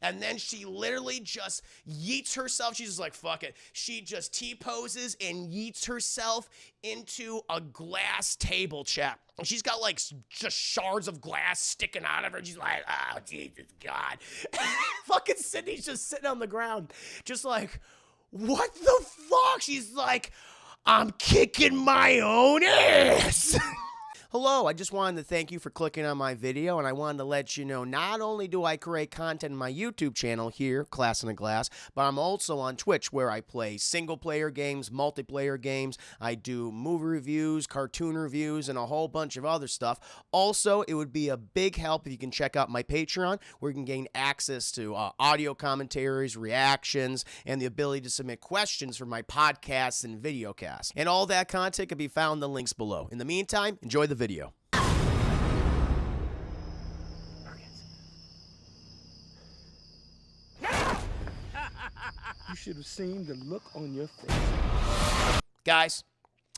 And then she literally just yeets herself. She's just like, fuck it. She just T-poses and yeets herself into a glass table, chat. And she's got like just shards of glass sticking out of her. She's like, oh, Jesus God. Fucking Sidney's just sitting on the ground. Just like, what the fuck? She's like, I'm kicking my own ass. Hello, I just wanted to thank you for clicking on my video, and I wanted to let you know not only do I create content in my YouTube channel here, Class in a Glass, but I'm also on Twitch where I play single-player games, multiplayer games, I do movie reviews, cartoon reviews, and a whole bunch of other stuff. Also, it would be a big help if you can check out my Patreon, where you can gain access to audio commentaries, reactions, and the ability to submit questions for my podcasts and videocasts. And all that content can be found in the links below. In the meantime, enjoy the video. You should have seen the look on your face. Guys,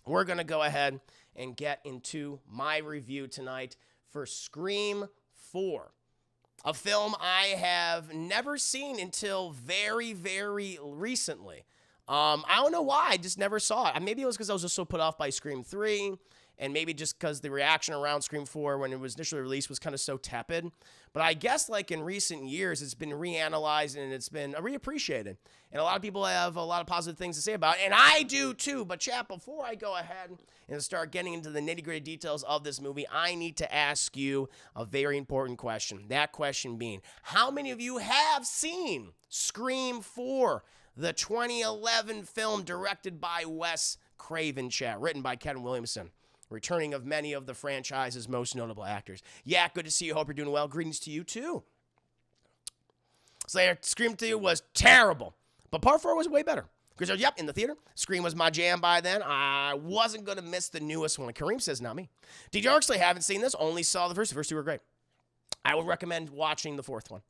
we're going to go ahead and get into my review tonight for Scream 4, a film I have never seen until very, very recently. I don't know why. I just never saw it. Maybe it was because I was just so put off by Scream 3, and maybe just because the reaction around Scream 4 when it was initially released was kind of so tepid. But I guess like in recent years, it's been reanalyzed and it's been reappreciated. And a lot of people have a lot of positive things to say about it, and I do too. But chat, before I go ahead and start getting into the nitty-gritty details of this movie, I need to ask you a very important question. That question being, how many of you have seen Scream 4? The 2011 film directed by Wes Craven, chat, written by Kevin Williamson, returning of many of the franchise's most notable actors. Yeah, good to see you. Hope you're doing well. Greetings to you, too. Slayer, Scream 2 was terrible, but Part 4 was way better. Because, yep, in the theater, Scream was my jam by then. I wasn't going to miss the newest one. Kareem says, not me. DJ Arxley, haven't seen this, only saw the first. The first two were great. I would recommend watching the fourth one.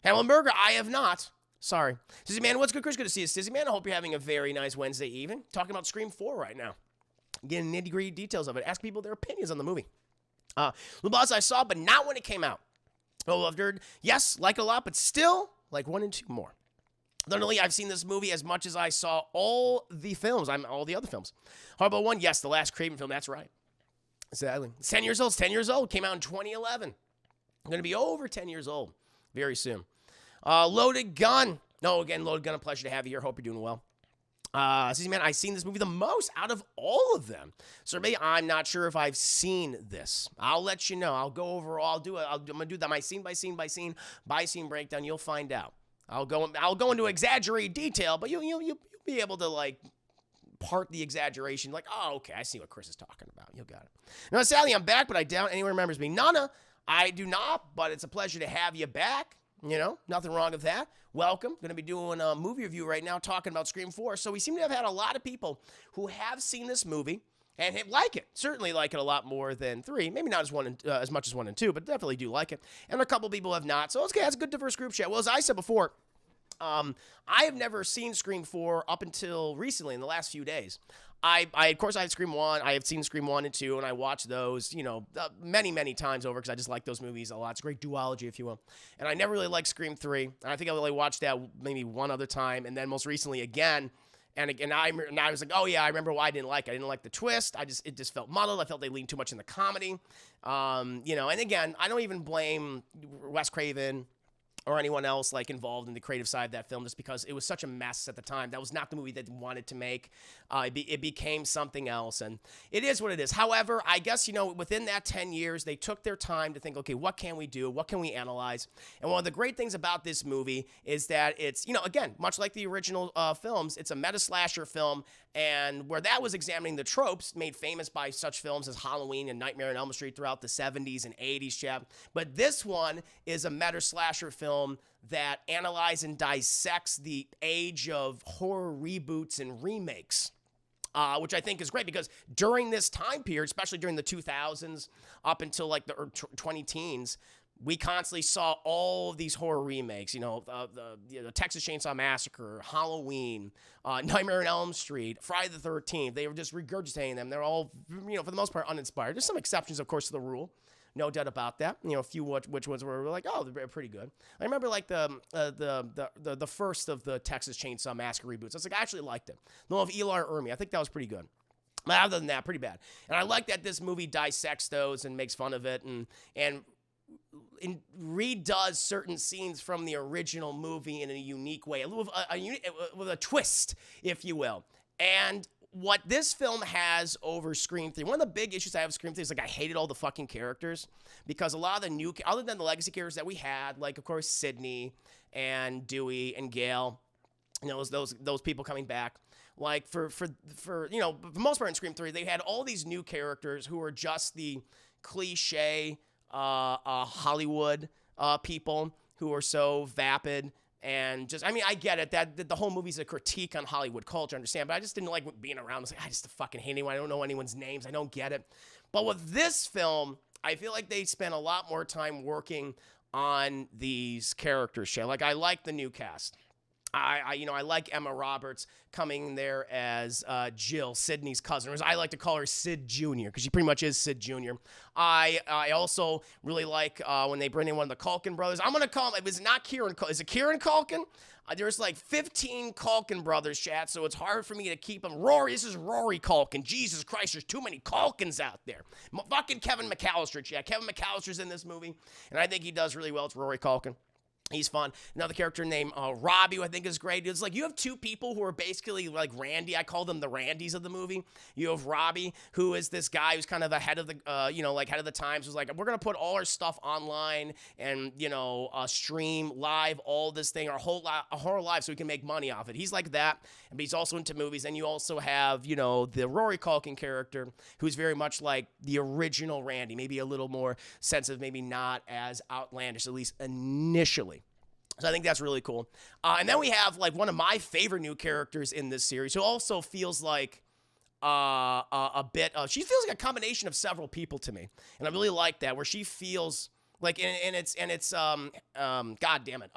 Hamlenberger, I have not. Sorry. Stizzy Man, what's good, Chris? Good to see you, Stizzy Man. I hope you're having a very nice Wednesday evening. Talking about Scream 4 right now. Getting nitty-gritty details of it. Ask people their opinions on the movie. Lubaz, I saw, but not when it came out. Oh, I've heard, yes, like a lot, but still like 1 and 2 more. Literally, I've seen this movie as much as I saw all the films. All the other films. Horrible 1, yes, the last Craven film. That's right. Exactly. It's 10 years old. It's 10 years old. Came out in 2011. I'm going to be over 10 years old very soon. Loaded Gun. No, again, Loaded Gun, a pleasure to have you here. Hope you're doing well. See, man, I've seen this movie the most out of all of them. So maybe I'm not sure if I've seen this. I'll let you know. I'll go over. I'm gonna do that my scene by scene breakdown. You'll find out. I'll go into exaggerated detail, but you'll be able to like part the exaggeration. Like, oh, okay, I see what Chris is talking about. You got it. Now, Sally, I'm back, but I doubt anyone remembers me. Nana, I do not, but it's a pleasure to have you back. You know, nothing wrong with that. Welcome. Going to be doing a movie review right now talking about Scream 4. So we seem to have had a lot of people who have seen this movie and like it. Certainly like it a lot more than 3. Maybe not as much as 1 and 2, but definitely do like it. And a couple people have not. So okay, that's a good diverse group chat. Well, as I said before, I have never seen Scream 4 up until recently in the last few days. I of course, I had Scream 1. I have seen Scream 1 and 2, and I watched those, you know, many, many times over because I just like those movies a lot. It's a great duology, if you will. And I never really liked Scream 3. And I think I only watched that maybe one other time, and then most recently again. And I was like, oh, yeah, I remember why I didn't like it. I didn't like the twist. It just felt muddled. I felt they leaned too much in the comedy. You know, and again, I don't even blame Wes Craven or anyone else like involved in the creative side of that film, just because it was such a mess at the time. That was not the movie that they wanted to make. It became something else, and it is what it is. However, I guess, you know, within that 10 years, they took their time to think, okay, what can we do? What can we analyze? And one of the great things about this movie is that it's, you know, again, much like the original films, it's a meta-slasher film, and where that was examining the tropes made famous by such films as Halloween and Nightmare on Elm Street throughout the 70s and 80s, chap. But this one is a meta-slasher film that analyzes and dissects the age of horror reboots and remakes. Which I think is great because during this time period, especially during the 2000s up until like the 20-teens, we constantly saw all of these horror remakes, you know, the Texas Chainsaw Massacre, Halloween, Nightmare on Elm Street, Friday the 13th. They were just regurgitating them. They're all, you know, for the most part, uninspired. There's some exceptions, of course, to the rule. no doubt about that. A few which ones were like, oh, they're pretty good. I remember like the first of the Texas Chainsaw Massacre reboots. I was like, I actually liked it. The one of Eli Ermey, I think that was pretty good. But other than that, pretty bad. And I like that this movie dissects those and makes fun of it and redoes certain scenes from the original movie in a unique way, with a twist, if you will. And what this film has over Scream 3, one of the big issues I have with Scream 3 is like I hated all the fucking characters, because a lot of the new, other than the legacy characters that we had, like of course Sidney and Dewey and Gale, those people coming back. Like for the most part in Scream 3, they had all these new characters who were just the cliche Hollywood people who are so vapid and just, I mean, I get it that the whole movie's a critique on Hollywood culture, I understand, but I just didn't like being around. I was like, I just fucking hate anyone. I don't know anyone's names. I don't get it. But with this film, I feel like they spent a lot more time working on these characters. Like, I like the new cast. I like Emma Roberts coming there as Jill, Sidney's cousin. Or as I like to call her, Sid Jr., because she pretty much is Sid Jr. I also really like when they bring in one of the Culkin brothers. I'm going to call him, it's not Kieran Culkin. Is it Kieran Culkin? There's like 15 Culkin brothers, chat, so it's hard for me to keep them. Rory, this is Rory Culkin. Jesus Christ, there's too many Culkins out there. Fucking Kevin McAllister, chat. Kevin McAllister's in this movie, and I think he does really well. It's Rory Culkin. He's fun. Another character named Robbie, who I think is great. It's like you have two people who are basically like Randy. I call them the Randys of the movie. You have Robbie, who is this guy who's kind of ahead of the, head of the times. Who's like, we're gonna put all our stuff online and stream live all this thing, our whole life, so we can make money off it. He's like that, but he's also into movies. And you also have the Rory Culkin character, who's very much like the original Randy, maybe a little more sensitive, maybe not as outlandish, at least initially. So I think that's really cool. And then we have like one of my favorite new characters in this series, who also feels like she feels like a combination of several people to me, and I really like that, where she feels like, and it's God damn it,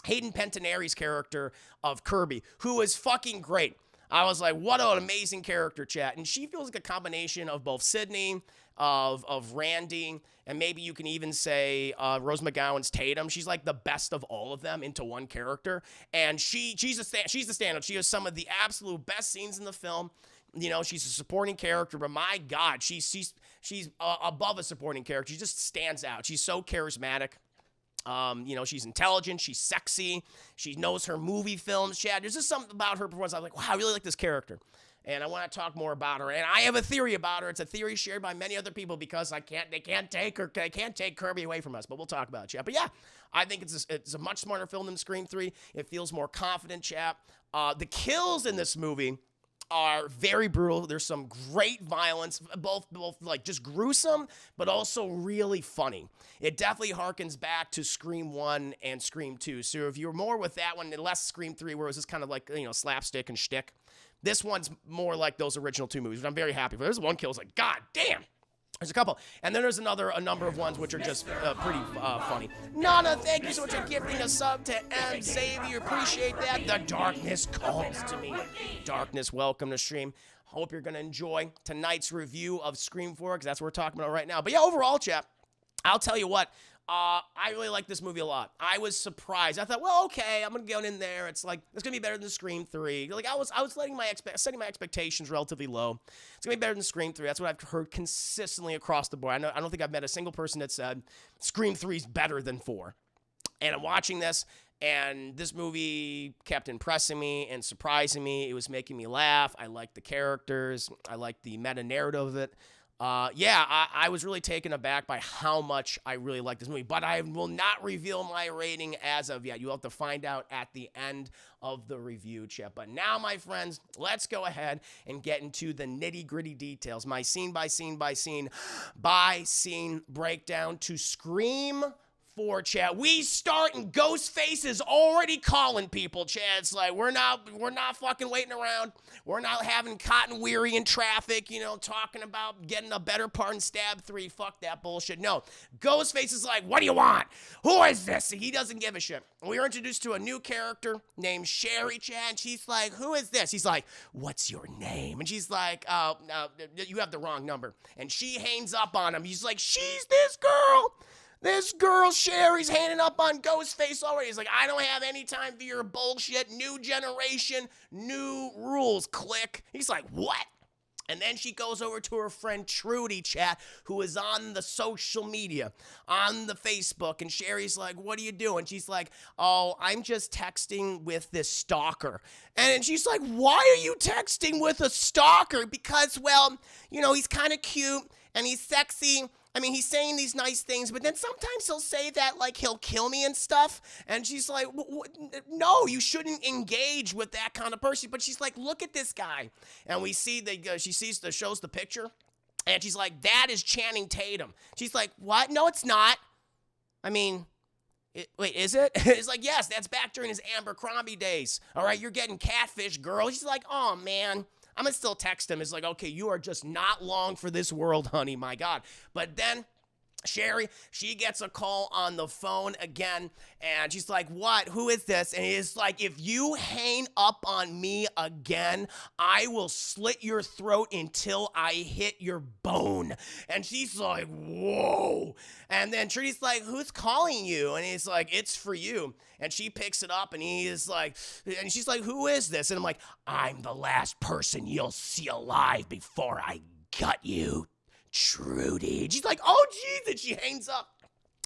Hayden Panettiere's character of Kirby, who is fucking great. I was like, what an amazing character, chat. And she feels like a combination of both Sidney, of Randy, and maybe you can even say Rose McGowan's Tatum. She's like the best of all of them into one character. And she's the stand-up. She has some of the absolute best scenes in the film. She's a supporting character, but my God, she's above a supporting character. She just stands out. She's so charismatic. She's intelligent, she's sexy, she knows her movie films, Chad. There's just something about her performance. I'm like, wow, I really like this character. And I want to talk more about her. And I have a theory about her. It's a theory shared by many other people, because they can't take Kirby away from us. But we'll talk about it, Chad. But yeah, I think it's a much smarter film than Scream 3. It feels more confident, Chad. The kills in this movie are very brutal. There's some great violence, both like just gruesome, but also really funny. It definitely harkens back to Scream 1 and Scream 2. So if you're more with that one and less Scream 3, where it was just kind of like, slapstick and shtick, this one's more like those original two movies, which I'm very happy for. There's one kill, it's like, God damn. There's a couple. And then there's a number of ones which are just pretty funny. Nana, thank you so much for gifting a sub to M. Xavier. Appreciate that. The darkness calls to me. Darkness, welcome to stream. Hope you're going to enjoy tonight's review of Scream 4, because that's what we're talking about right now. But yeah, overall, chap, I'll tell you what. I really like this movie a lot. I was surprised. I thought, well, okay, I'm gonna go in there. It's like it's gonna be better than Scream 3. Like I was setting my expectations relatively low. It's gonna be better than Scream 3. That's what I've heard consistently across the board. I don't think I've met a single person that said Scream 3 is better than 4. And I'm watching this, and this movie kept impressing me and surprising me. It was making me laugh. I liked the characters. I liked the meta narrative of it. I was really taken aback by how much I really like this movie, but I will not reveal my rating as of yet. You'll have to find out at the end of the review, Chip. But now, my friends, let's go ahead and get into the nitty-gritty details. My scene by scene breakdown to Scream 4, chat. We start and Ghostface is already calling people, chat. It's like, we're not fucking waiting around. We're not having cotton weary in traffic, talking about getting a better part in Stab 3. Fuck that bullshit. No. Ghostface is like, what do you want? Who is this? He doesn't give a shit. We are introduced to a new character named Sherry, chat, and she's like, who is this? He's like, what's your name? And she's like, you have the wrong number. And she hangs up on him. He's like, she's this girl. This girl, Sherry's hanging up on Ghostface already. He's like, I don't have any time for your bullshit. New generation, new rules. Click. He's like, what? And then she goes over to her friend Trudy, chat, who is on the social media, on the Facebook. And Sherry's like, what are you doing? She's like, oh, I'm just texting with this stalker. And she's like, why are you texting with a stalker? Because, well, he's kind of cute and he's sexy. I mean, he's saying these nice things, but then sometimes he'll say that, like, he'll kill me and stuff. And she's like, no, you shouldn't engage with that kind of person. But she's like, look at this guy. And we see, she shows the picture. And she's like, that is Channing Tatum. She's like, what? No, it's not. I mean, wait, is it? It's like, yes, that's back during his Abercrombie days. All right, you're getting catfish, girl. She's like, oh, man. I'm going to still text him. It's like, okay, you are just not long for this world, honey. My God. But then Sherry, she gets a call on the phone again, and she's like, what? Who is this? And he's like, if you hang up on me again, I will slit your throat until I hit your bone. And she's like, whoa. And then Trudy's like, who's calling you? And he's like, it's for you. And she picks it up, and he's like, and she's like, who is this? And I'm like, I'm the last person you'll see alive before I gut you, Trudy. She's like, oh, jeez, and she hangs up.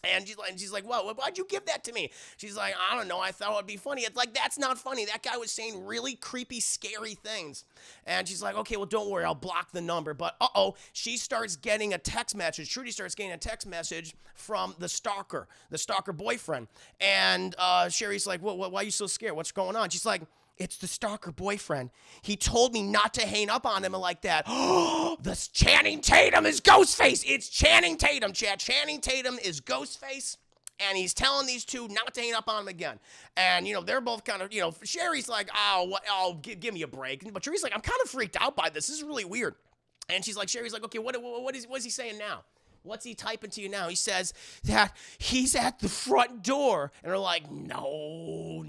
And she's like, what? Why'd you give that to me? She's like, I don't know. I thought it would be funny. It's like, that's not funny. That guy was saying really creepy, scary things. And she's like, okay, well, don't worry. I'll block the number. But, she starts getting a text message. Trudy starts getting a text message from the stalker boyfriend. And Sherry's like, why are you so scared? What's going on? She's like, it's the stalker boyfriend. He told me not to hang up on him like that. This Channing Tatum is Ghostface. It's Channing Tatum, chat. Channing Tatum is Ghostface. And he's telling these two not to hang up on him again. And, they're both kind of, Sherry's like, give me a break. But Trudy's like, I'm kind of freaked out by this. This is really weird. And she's like, Sherry's like, okay, what is he saying now? What's he typing to you now? He says that he's at the front door. And they're like, no.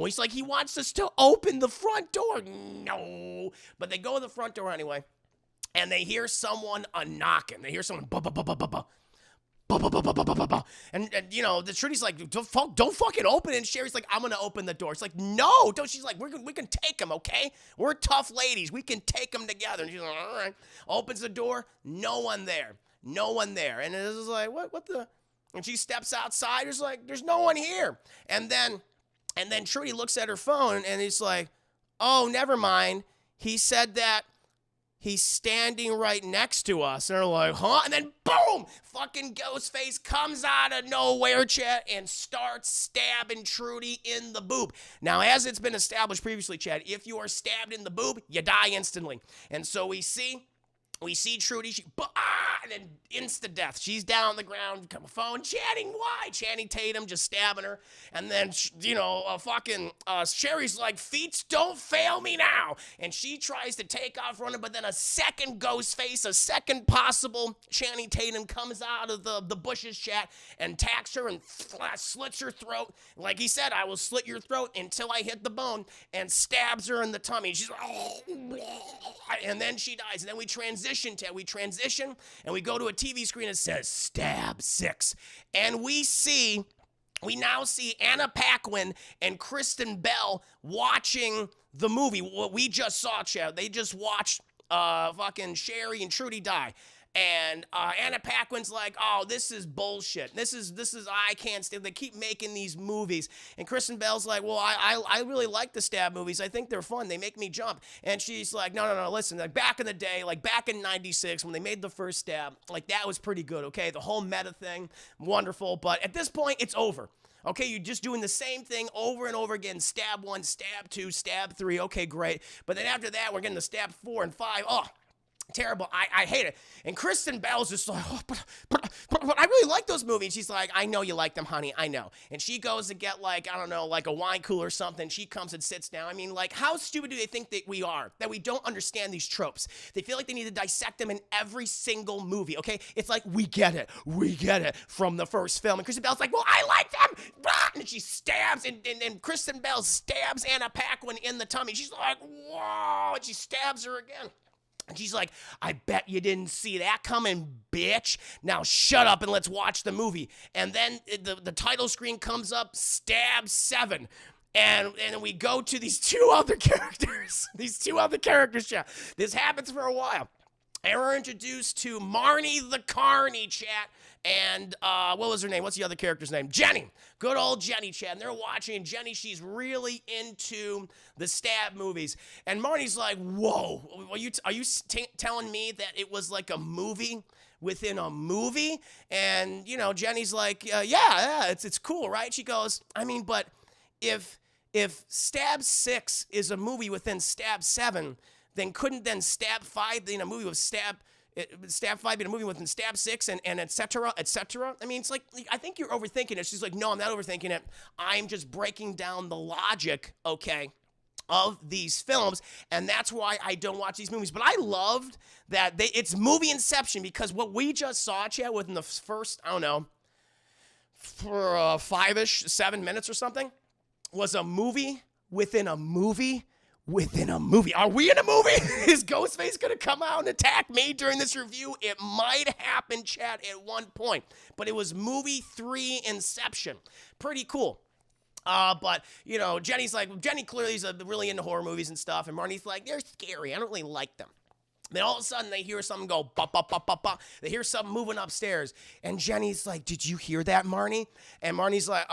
He's like, he wants us to open the front door. No. But they go to the front door anyway. And they hear someone knocking. They hear someone, ba-ba-ba-ba-ba-ba. And the Trudy's like, don't fucking open it. And Sherry's like, I'm going to open the door. It's like, no, don't. She's like, we can take him, okay? We're tough ladies. We can take them together. And she's like, all right. Opens the door. No one there. And it was like, what the? And she steps outside. It's like, there's no one here. And then Trudy looks at her phone, and he's like, oh, never mind. He said that he's standing right next to us. And they're like, huh? And then boom, fucking Ghostface comes out of nowhere, chat, and starts stabbing Trudy in the boob. Now, as it's been established previously, chat, if you are stabbed in the boob, you die instantly. And so we see Trudy, and then insta death. She's down on the ground, phone, chatting. Why? Channing Tatum just stabbing her. And then, Sherry's like, feet don't fail me now. And she tries to take off running, but then a second Ghostface, a second possible Channing Tatum comes out of the bushes, chat, and attacks her and slits her throat. Like he said, I will slit your throat until I hit the bone, and stabs her in the tummy. And she's like, oh, and then she dies. And then we transition, and we go to a TV screen that says Stab 6. And we now see Anna Paquin and Kristen Bell watching the movie. What we just saw, Chad. They just watched fucking Sherry and Trudy die. And Anna Paquin's like, oh, this is bullshit. This is I can't stand. They keep making these movies. And Kristen Bell's like, well, I really like the stab movies. I think they're fun. They make me jump. And she's like, no, listen. Like back in the day, like back in '96 when they made the first stab, like that was pretty good. Okay, the whole meta thing, wonderful. But at this point, it's over. Okay, you're just doing the same thing over and over again. Stab 1, stab 2, stab 3. Okay, great. But then after that, we're getting the stab 4 and 5. Oh. Terrible. I hate it. And Kristen Bell's just like, oh, but I really like those movies. She's like, I know you like them, honey. I know. And she goes to get like, I don't know, like a wine cooler or something. She comes and sits down. I mean, like, how stupid do they think that we are? That we don't understand these tropes. They feel like they need to dissect them in every single movie, okay? It's like, we get it. We get it from the first film. And Kristen Bell's like, well, I like them. And she stabs, and Kristen Bell stabs Anna Paquin in the tummy. She's like, whoa. And she stabs her again. And she's like, I bet you didn't see that coming, bitch. Now shut up and let's watch the movie. And then the title screen comes up, Stab 7. And then we go to these two other characters. Chat. This happens for a while. And we're introduced to Marnie the Carney, chat. And what was her name? What's the other character's name? Jenny. Good old Jenny, chat. And they're watching. Jenny, she's really into the stab movies. And Marnie's like, whoa. Are you telling me that it was like a movie within a movie? And, you know, Jenny's like, yeah, it's cool, right? She goes, I mean, but if Stab 6 is a movie within Stab 7, then couldn't then Stab 5 be in a movie with Stab 5 in a movie within Stab 6 and et cetera, et cetera? I mean, it's like, I think you're overthinking it. She's like, no, I'm not overthinking it. I'm just breaking down the logic, okay, of these films, and that's why I don't watch these movies. But I loved that it's movie inception, because what we just saw, chat, within the first, I don't know, for 5-ish, 7 minutes or something, was a movie within a movie within a movie. Are we in a movie? Is Ghostface going to come out and attack me during this review? It might happen, chat, at one point. But it was movie 3 Inception. Pretty cool. But, you know, Jenny clearly is really into horror movies and stuff. And Marnie's like, they're scary. I don't really like them. Then all of a sudden they hear something go bop, bop, bop, bop, bop. They hear something moving upstairs. And Jenny's like, did you hear that, Marnie? And Marnie's like,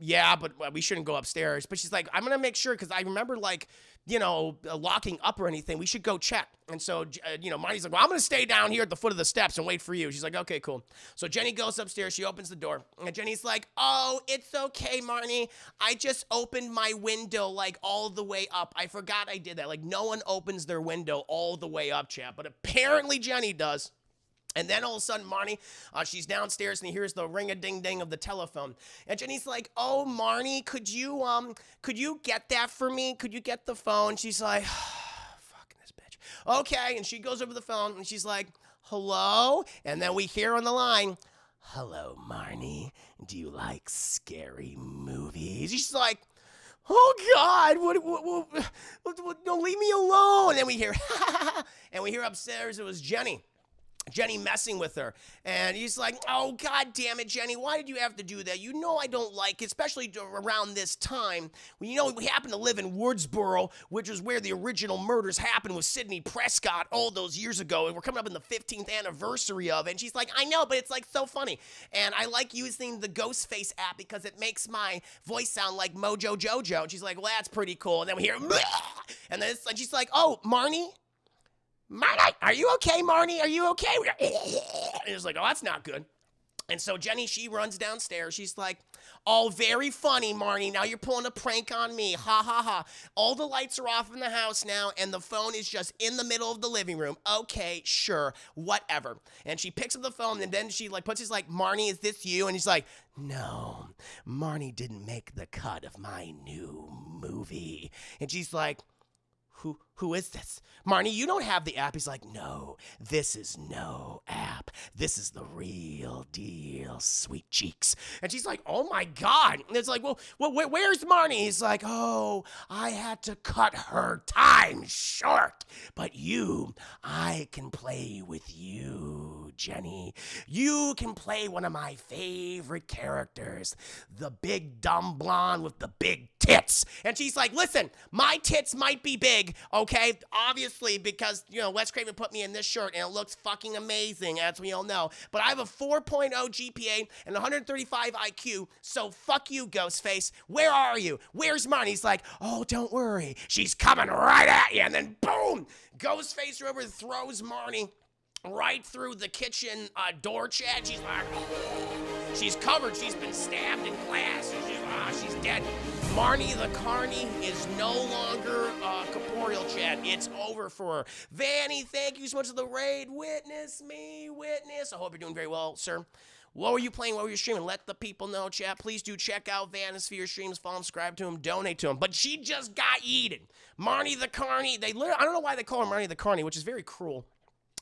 yeah, but we shouldn't go upstairs. But she's like, I'm going to make sure, because I remember, like, you know, locking up or anything. We should go check. And so, you know, Marnie's like, well, I'm going to stay down here at the foot of the steps and wait for you. She's like, okay, cool. So Jenny goes upstairs. She opens the door. And Jenny's like, oh, it's okay, Marnie. I just opened my window, like, all the way up. I forgot I did that. Like, no one opens their window all the way up, chat. But apparently Jenny does. And then all of a sudden, Marnie, she's downstairs and he hears the ring-a-ding-ding of the telephone. And Jenny's like, oh, Marnie, could you get that for me? Could you get the phone? She's like, fucking this bitch. Okay, and she goes over the phone and she's like, hello? And then we hear on the line, hello, Marnie, do you like scary movies? She's like, oh, God, what, don't leave me alone. And then we hear, and we hear upstairs it was Jenny messing with her. And he's like, oh, God damn it, Jenny, why did you have to do that? You know I don't like it, especially around this time. You know, we happen to live in Woodsboro, which is where the original murders happened with Sidney Prescott all those years ago, and we're coming up in the 15th anniversary of it. And she's like, I know, but it's, like, so funny. And I like using the Ghostface app because it makes my voice sound like Mojo Jojo. And she's like, well, that's pretty cool. And then we hear, and then she's like, oh, Marnie, are you okay, Marnie? Are you okay? And it's like, oh, that's not good. And so Jenny, she runs downstairs. She's like, oh, very funny, Marnie. Now you're pulling a prank on me. Ha, ha, ha. All the lights are off in the house now, and the phone is just in the middle of the living room. Okay, sure, whatever. And she picks up the phone, and then she like puts his like, Marnie, is this you? And he's like, no, Marnie didn't make the cut of my new movie. And she's like, who is this? Marnie, you don't have the app. He's like, no, this is no app. This is the real deal, sweet cheeks. And she's like, oh my God. And it's like, well, where's Marnie? He's like, oh, I had to cut her time short. But I can play with you, Jenny. You can play one of my favorite characters, the big dumb blonde with the big tits. And she's like, listen, my tits might be big, okay? Obviously, because, you know, Wes Craven put me in this shirt and it looks fucking amazing, as we all know. But I have a 4.0 GPA and 135 IQ, so fuck you, Ghostface. Where are you? Where's Marnie? He's like, oh, don't worry. She's coming right at you. And then, boom, Ghostface River throws Marnie right through the kitchen door, chat. She's like, she's covered. She's been stabbed in glass. She's dead. Marnie the Carney is no longer corporeal, chat. It's over for her. Vanny, thank you so much for the raid. Witness me, witness. I hope you're doing very well, sir. What were you playing? What were you streaming? Let the people know, chat. Please do check out Vanisphere streams. Follow him, subscribe to him, donate to him. But she just got yeeted. Marnie the Carney. I don't know why they call her Marnie the Carney, which is very cruel.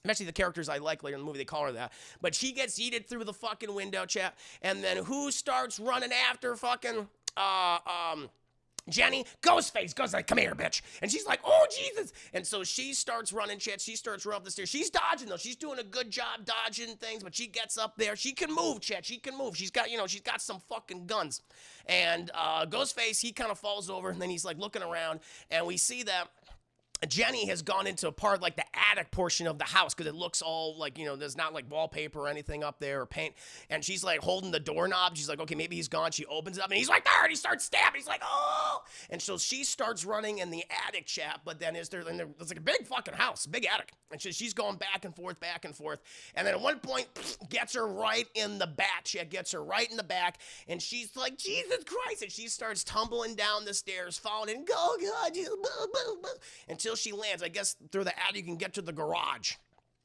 Especially the characters I like later in the movie, they call her that. But she gets yeeted through the fucking window, chat. And then who starts running after fucking, Jenny? Ghostface goes like, come here, bitch. And she's like, oh, Jesus. And so she starts running, chat. She starts running up the stairs. She's dodging, though. She's doing a good job dodging things, but she gets up there. She can move, chat. She can move. She's got, she's got some fucking guns. And Ghostface, he kind of falls over, and then he's like looking around, and we see that Jenny has gone into a part like the attic portion of the house because it looks all like, there's not like wallpaper or anything up there or paint. And she's like holding the doorknob. She's like, okay, maybe he's gone. She opens it up and he's like, there, and he starts stabbing. He's like, oh. And so she starts running in the attic, chat. But then there's like a big fucking house, big attic. And she's going back and forth, back and forth. And then at one point, gets her right in the back. She gets her right in the back. And she's like, Jesus Christ. And she starts tumbling down the stairs, falling and go, God, until she lands. I guess through the attic you can get to the garage.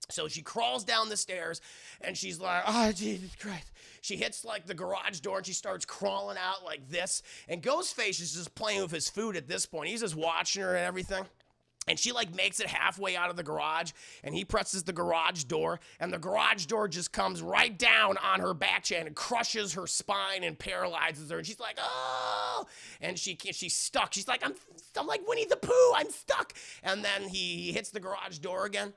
So she crawls down the stairs and she's like, oh, Jesus Christ. She hits like the garage door and she starts crawling out like this. And Ghostface is just playing with his food at this point. He's just watching her and everything. And she like makes it halfway out of the garage and he presses the garage door and the garage door just comes right down on her back chain and crushes her spine and paralyzes her. And she's like, oh, and she's stuck. She's like, I'm like Winnie the Pooh. I'm stuck. And then he hits the garage door again.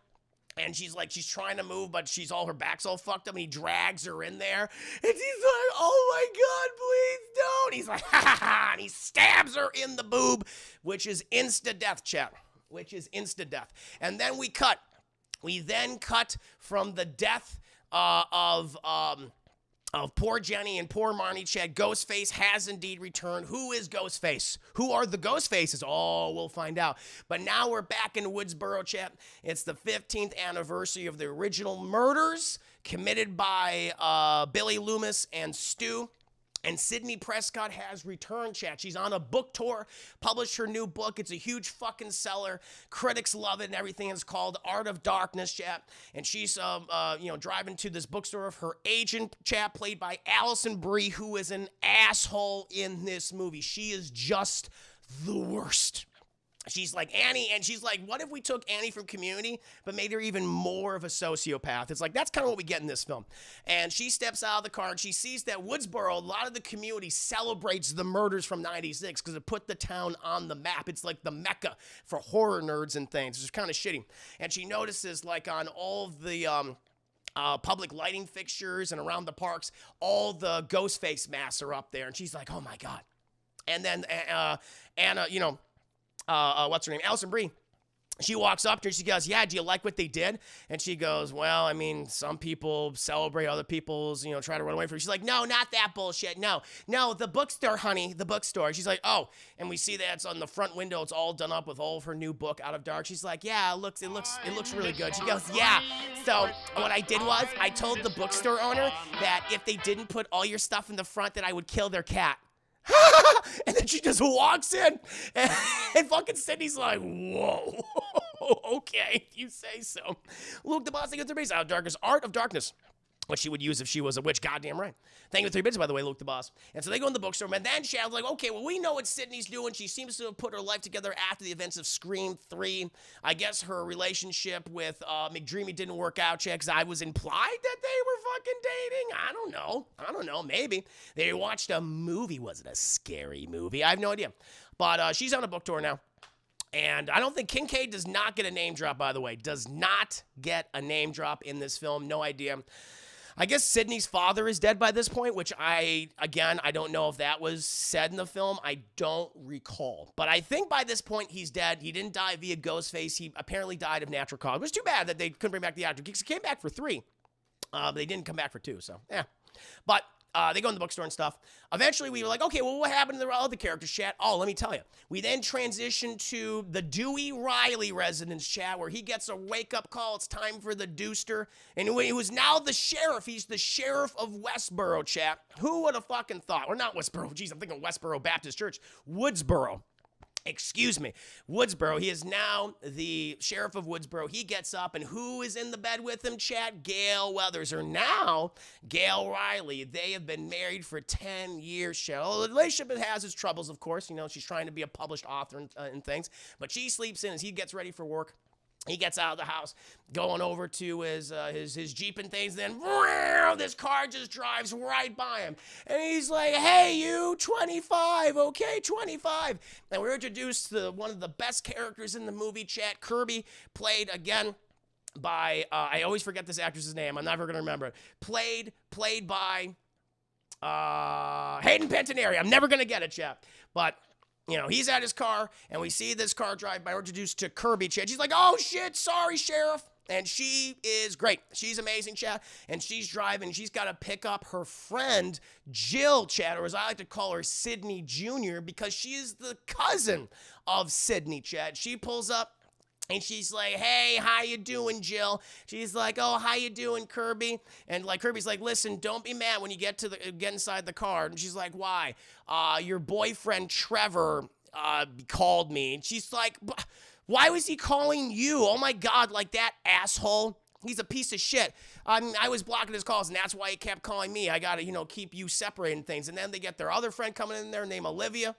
And she's trying to move, but her back's all fucked up, and he drags her in there. And she's like, oh my God, please don't. He's like, ha ha ha, and he stabs her in the boob, which is insta-death, chat. Which is insta-death. And then we then cut from the death of poor Jenny and poor Marnie, chat. Ghostface has indeed returned. Who is Ghostface? Who are the Ghostfaces? Oh, we'll find out. But now we're back in Woodsboro, chat. It's the 15th anniversary of the original murders committed by Billy Loomis and Stu. And Sidney Prescott has returned, chat. She's on a book tour, published her new book. It's a huge fucking seller. Critics love it and everything. It's called Art of Darkness, chat. And she's, driving to this bookstore of her agent, chat, played by Allison Brie, who is an asshole in this movie. She is just the worst. She's like Annie, and she's like, what if we took Annie from Community, but made her even more of a sociopath? It's like, that's kind of what we get in this film. And she steps out of the car, and she sees that Woodsboro, a lot of the community celebrates the murders from 96 because it put the town on the map. It's like the mecca for horror nerds and things. It's kind of shitty. And she notices, like, on all of the public lighting fixtures and around the parks, all the Ghostface masks are up there. And she's like, oh, my God. And then Anna, what's her name? Allison Brie. She walks up to her. She goes, yeah, do you like what they did? And she goes, well, I mean, some people celebrate other people's, try to run away from it. She's like, no, not that bullshit. No, the bookstore, honey, the bookstore. She's like, oh, and we see that it's on the front window. It's all done up with all of her new book, Out of Dark. She's like, yeah, it looks really good. She goes, yeah. So what I did was I told the bookstore owner that if they didn't put all your stuff in the front, that I would kill their cat. And then she just walks in, and fucking Sidney's like, whoa, okay, you say so. Luke the Boss, thank you for 3 bits. Art of Darkness. What she would use if she was a witch, goddamn right. Thank you for 3 bits, by the way, Luke the Boss. And so they go in the bookstore, and then Shadow's like, okay, well, we know what Sidney's doing. She seems to have put her life together after the events of Scream 3. I guess her relationship with McDreamy didn't work out, because I was implied that they were fucking dating. I don't know, maybe. They watched a movie. Was it a scary movie? I have no idea. But she's on a book tour now. And I don't think Kincaid does not get a name drop, by the way. Does not get a name drop in this film. No idea. I guess Sidney's father is dead by this point, which I don't know if that was said in the film. I don't recall. But I think by this point he's dead. He didn't die via Ghostface. He apparently died of natural cause. It was too bad that they couldn't bring back the actor. He came back for 3, but they didn't come back for 2, so yeah. But They go in the bookstore and stuff. Eventually, we were like, okay, well, what happened to the other characters, chat? Oh, let me tell you. We then transition to the Dewey Riley residence, chat, where he gets a wake-up call. It's time for the Dooster. And he was now the sheriff. He's the sheriff of Westboro, chat. Who would have fucking thought? Or not Westboro. Jeez, I'm thinking Westboro Baptist Church. Woodsboro. Excuse me, Woodsboro. He is now the sheriff of Woodsboro. He gets up, and who is in the bed with him, chat? Gail Weathers, or now Gail Riley. They have been married for 10 years, chat. Well, the relationship has its troubles, of course. You know, she's trying to be a published author and things, but she sleeps in as he gets ready for work. He gets out of the house, going over to his Jeep and things. Then, this car just drives right by him. And he's like, hey, you, 25, okay, 25. And we're introduced to one of the best characters in the movie, chat. Kirby, played again by, I always forget this actress's name. I'm never going to remember it. Played by Hayden Panettiere. I'm never going to get it, chat. But... you know, he's at his car, and we see this car drive by. We're introduced to Kirby, chat. She's like, oh, shit, sorry, Sheriff. And she is great. She's amazing, chat. And she's driving. She's got to pick up her friend, Jill, chat, or as I like to call her, Sidney Jr., because she is the cousin of Sidney, chat. She pulls up. And she's like, hey, how you doing, Jill? She's like, oh, how you doing, Kirby? And like Kirby's like, listen, don't be mad when you get inside the car. And she's like, why? Your boyfriend Trevor called me. And she's like, why was he calling you? Oh my God, like that asshole. He's a piece of shit. I was blocking his calls, and that's why he kept calling me. I gotta, keep you separating things. And then they get their other friend coming in there named Olivia.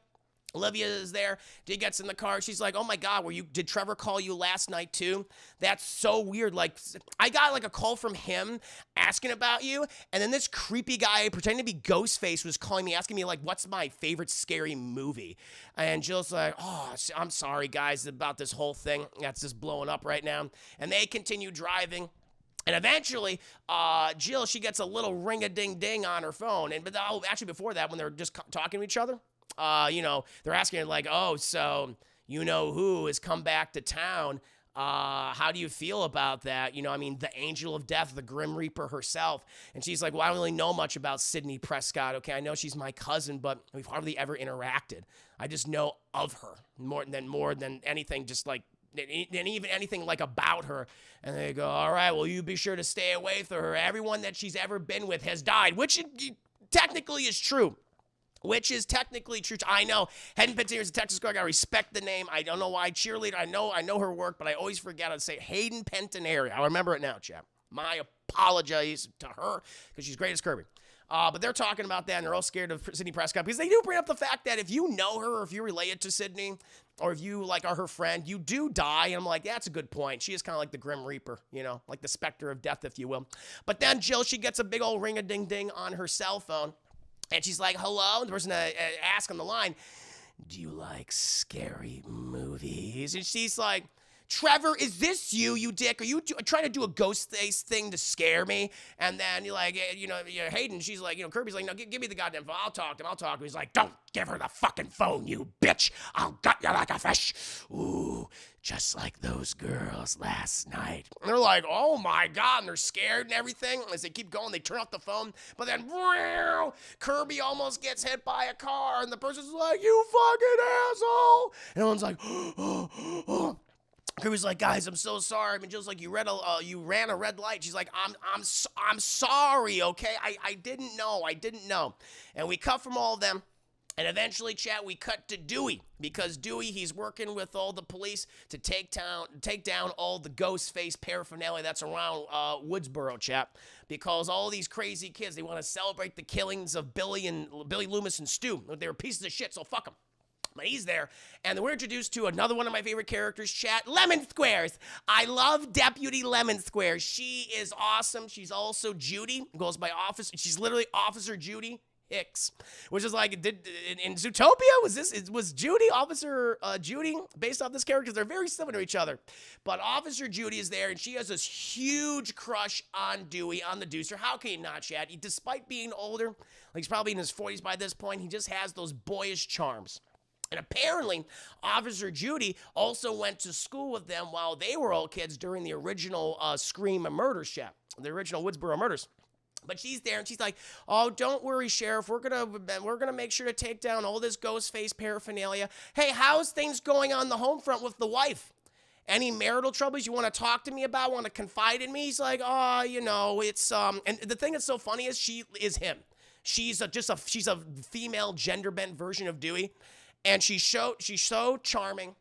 Olivia is there. She gets in the car. She's like, oh my God, did Trevor call you last night too? That's so weird. Like, I got like a call from him asking about you. And then this creepy guy pretending to be Ghostface was calling me, asking me like, what's my favorite scary movie? And Jill's like, oh, I'm sorry guys about this whole thing that's just blowing up right now. And they continue driving. And eventually, Jill, she gets a little ring-a-ding-ding on her phone. But actually before that, when they're just talking to each other, they're asking her like, oh, so you know who has come back to town. How do you feel about that? The angel of death, the Grim Reaper herself. And she's like, well, I don't really know much about Sidney Prescott. Okay, I know she's my cousin, but we've hardly ever interacted. I just know of her more than anything, just like, and even anything like about her. And they go, all right, well, you be sure to stay away from her. Everyone that she's ever been with has died, which technically is true. Which is technically true. I know. Hayden Panettiere is a Texas girl. I gotta respect the name. I don't know why. Cheerleader. I know her work, but I always forget how to say Hayden Panettiere. I'll remember it now, chap. My apologies to her, because she's great as Kirby. But they're talking about that, and they're all scared of Sidney Prescott, because they do bring up the fact that if you know her, or if you're related to Sidney, or if you are her friend, you do die. And I'm like, that's a good point. She is kind of like the Grim Reaper, like the specter of death, if you will. But then Jill, she gets a big old ring-a-ding-ding on her cell phone. And she's like, hello? And the person asks on the line, do you like scary movies? And she's like, Trevor, is this you dick? Are you trying to do a Ghostface thing to scare me? And then you're like, Hayden, she's like, Kirby's like, no, give me the goddamn phone. I'll talk to him. He's like, don't give her the fucking phone, you bitch. I'll gut you like a fish. Ooh, just like those girls last night. And they're like, oh my God, and they're scared and everything. As they keep going, they turn off the phone. But then, Kirby almost gets hit by a car, and the person's like, you fucking asshole. And everyone's like, oh. Kirby's like, guys, I'm so sorry. Jill's like, you ran a red light. She's like, I'm sorry, okay? I didn't know. And we cut from all of them. And eventually, chat, we cut to Dewey, because Dewey, he's working with all the police to take down all the Ghostface paraphernalia that's around Woodsboro, chat, because all these crazy kids, they want to celebrate the killings of Billy Loomis and Stu. They were pieces of shit, so fuck them. But he's there, and we're introduced to another one of my favorite characters, chat, Lemon Squares. I love Deputy Lemon Squares. She is awesome. She's also Judy, goes by Officer. She's literally Officer Judy Hicks, which is like, in Zootopia, was Judy, Officer Judy, based off this character? They're very similar to each other. But Officer Judy is there, and she has this huge crush on Dewey, on the Dooster. How can you not, chat? Despite being older, like he's probably in his 40s by this point, he just has those boyish charms. And apparently, Officer Judy also went to school with them while they were all kids during the original Scream and Murder, chat, the original Woodsboro murders. But she's there and she's like, "Oh, don't worry, Sheriff. We're gonna make sure to take down all this Ghostface paraphernalia. Hey, how's things going on the home front with the wife? Any marital troubles you want to talk to me about? Want to confide in me?" He's like, "Oh, it's And the thing that's so funny is she is him. She's she's a female gender bent version of Dewey, and she's so charming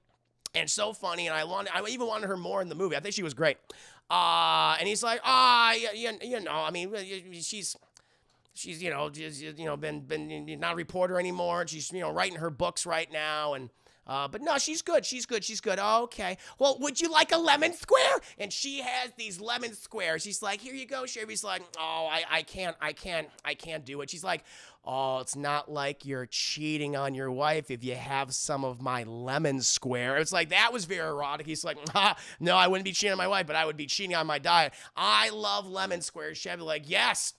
and so funny. And I even wanted her more in the movie. I think she was great. And he's like, I mean, she's been not a reporter anymore. And she's, writing her books right now. And, but no, she's good. She's good. Okay. Well, would you like a lemon square? And she has these lemon squares. She's like, "Here you go, Sheriff." He's like, "Oh, I can't do it." She's like, "Oh, it's not like you're cheating on your wife if you have some of my lemon square." It's like, that was very erotic. He's like, "No, I wouldn't be cheating on my wife, but I would be cheating on my diet. I love lemon squares." She'd be like, "Yes,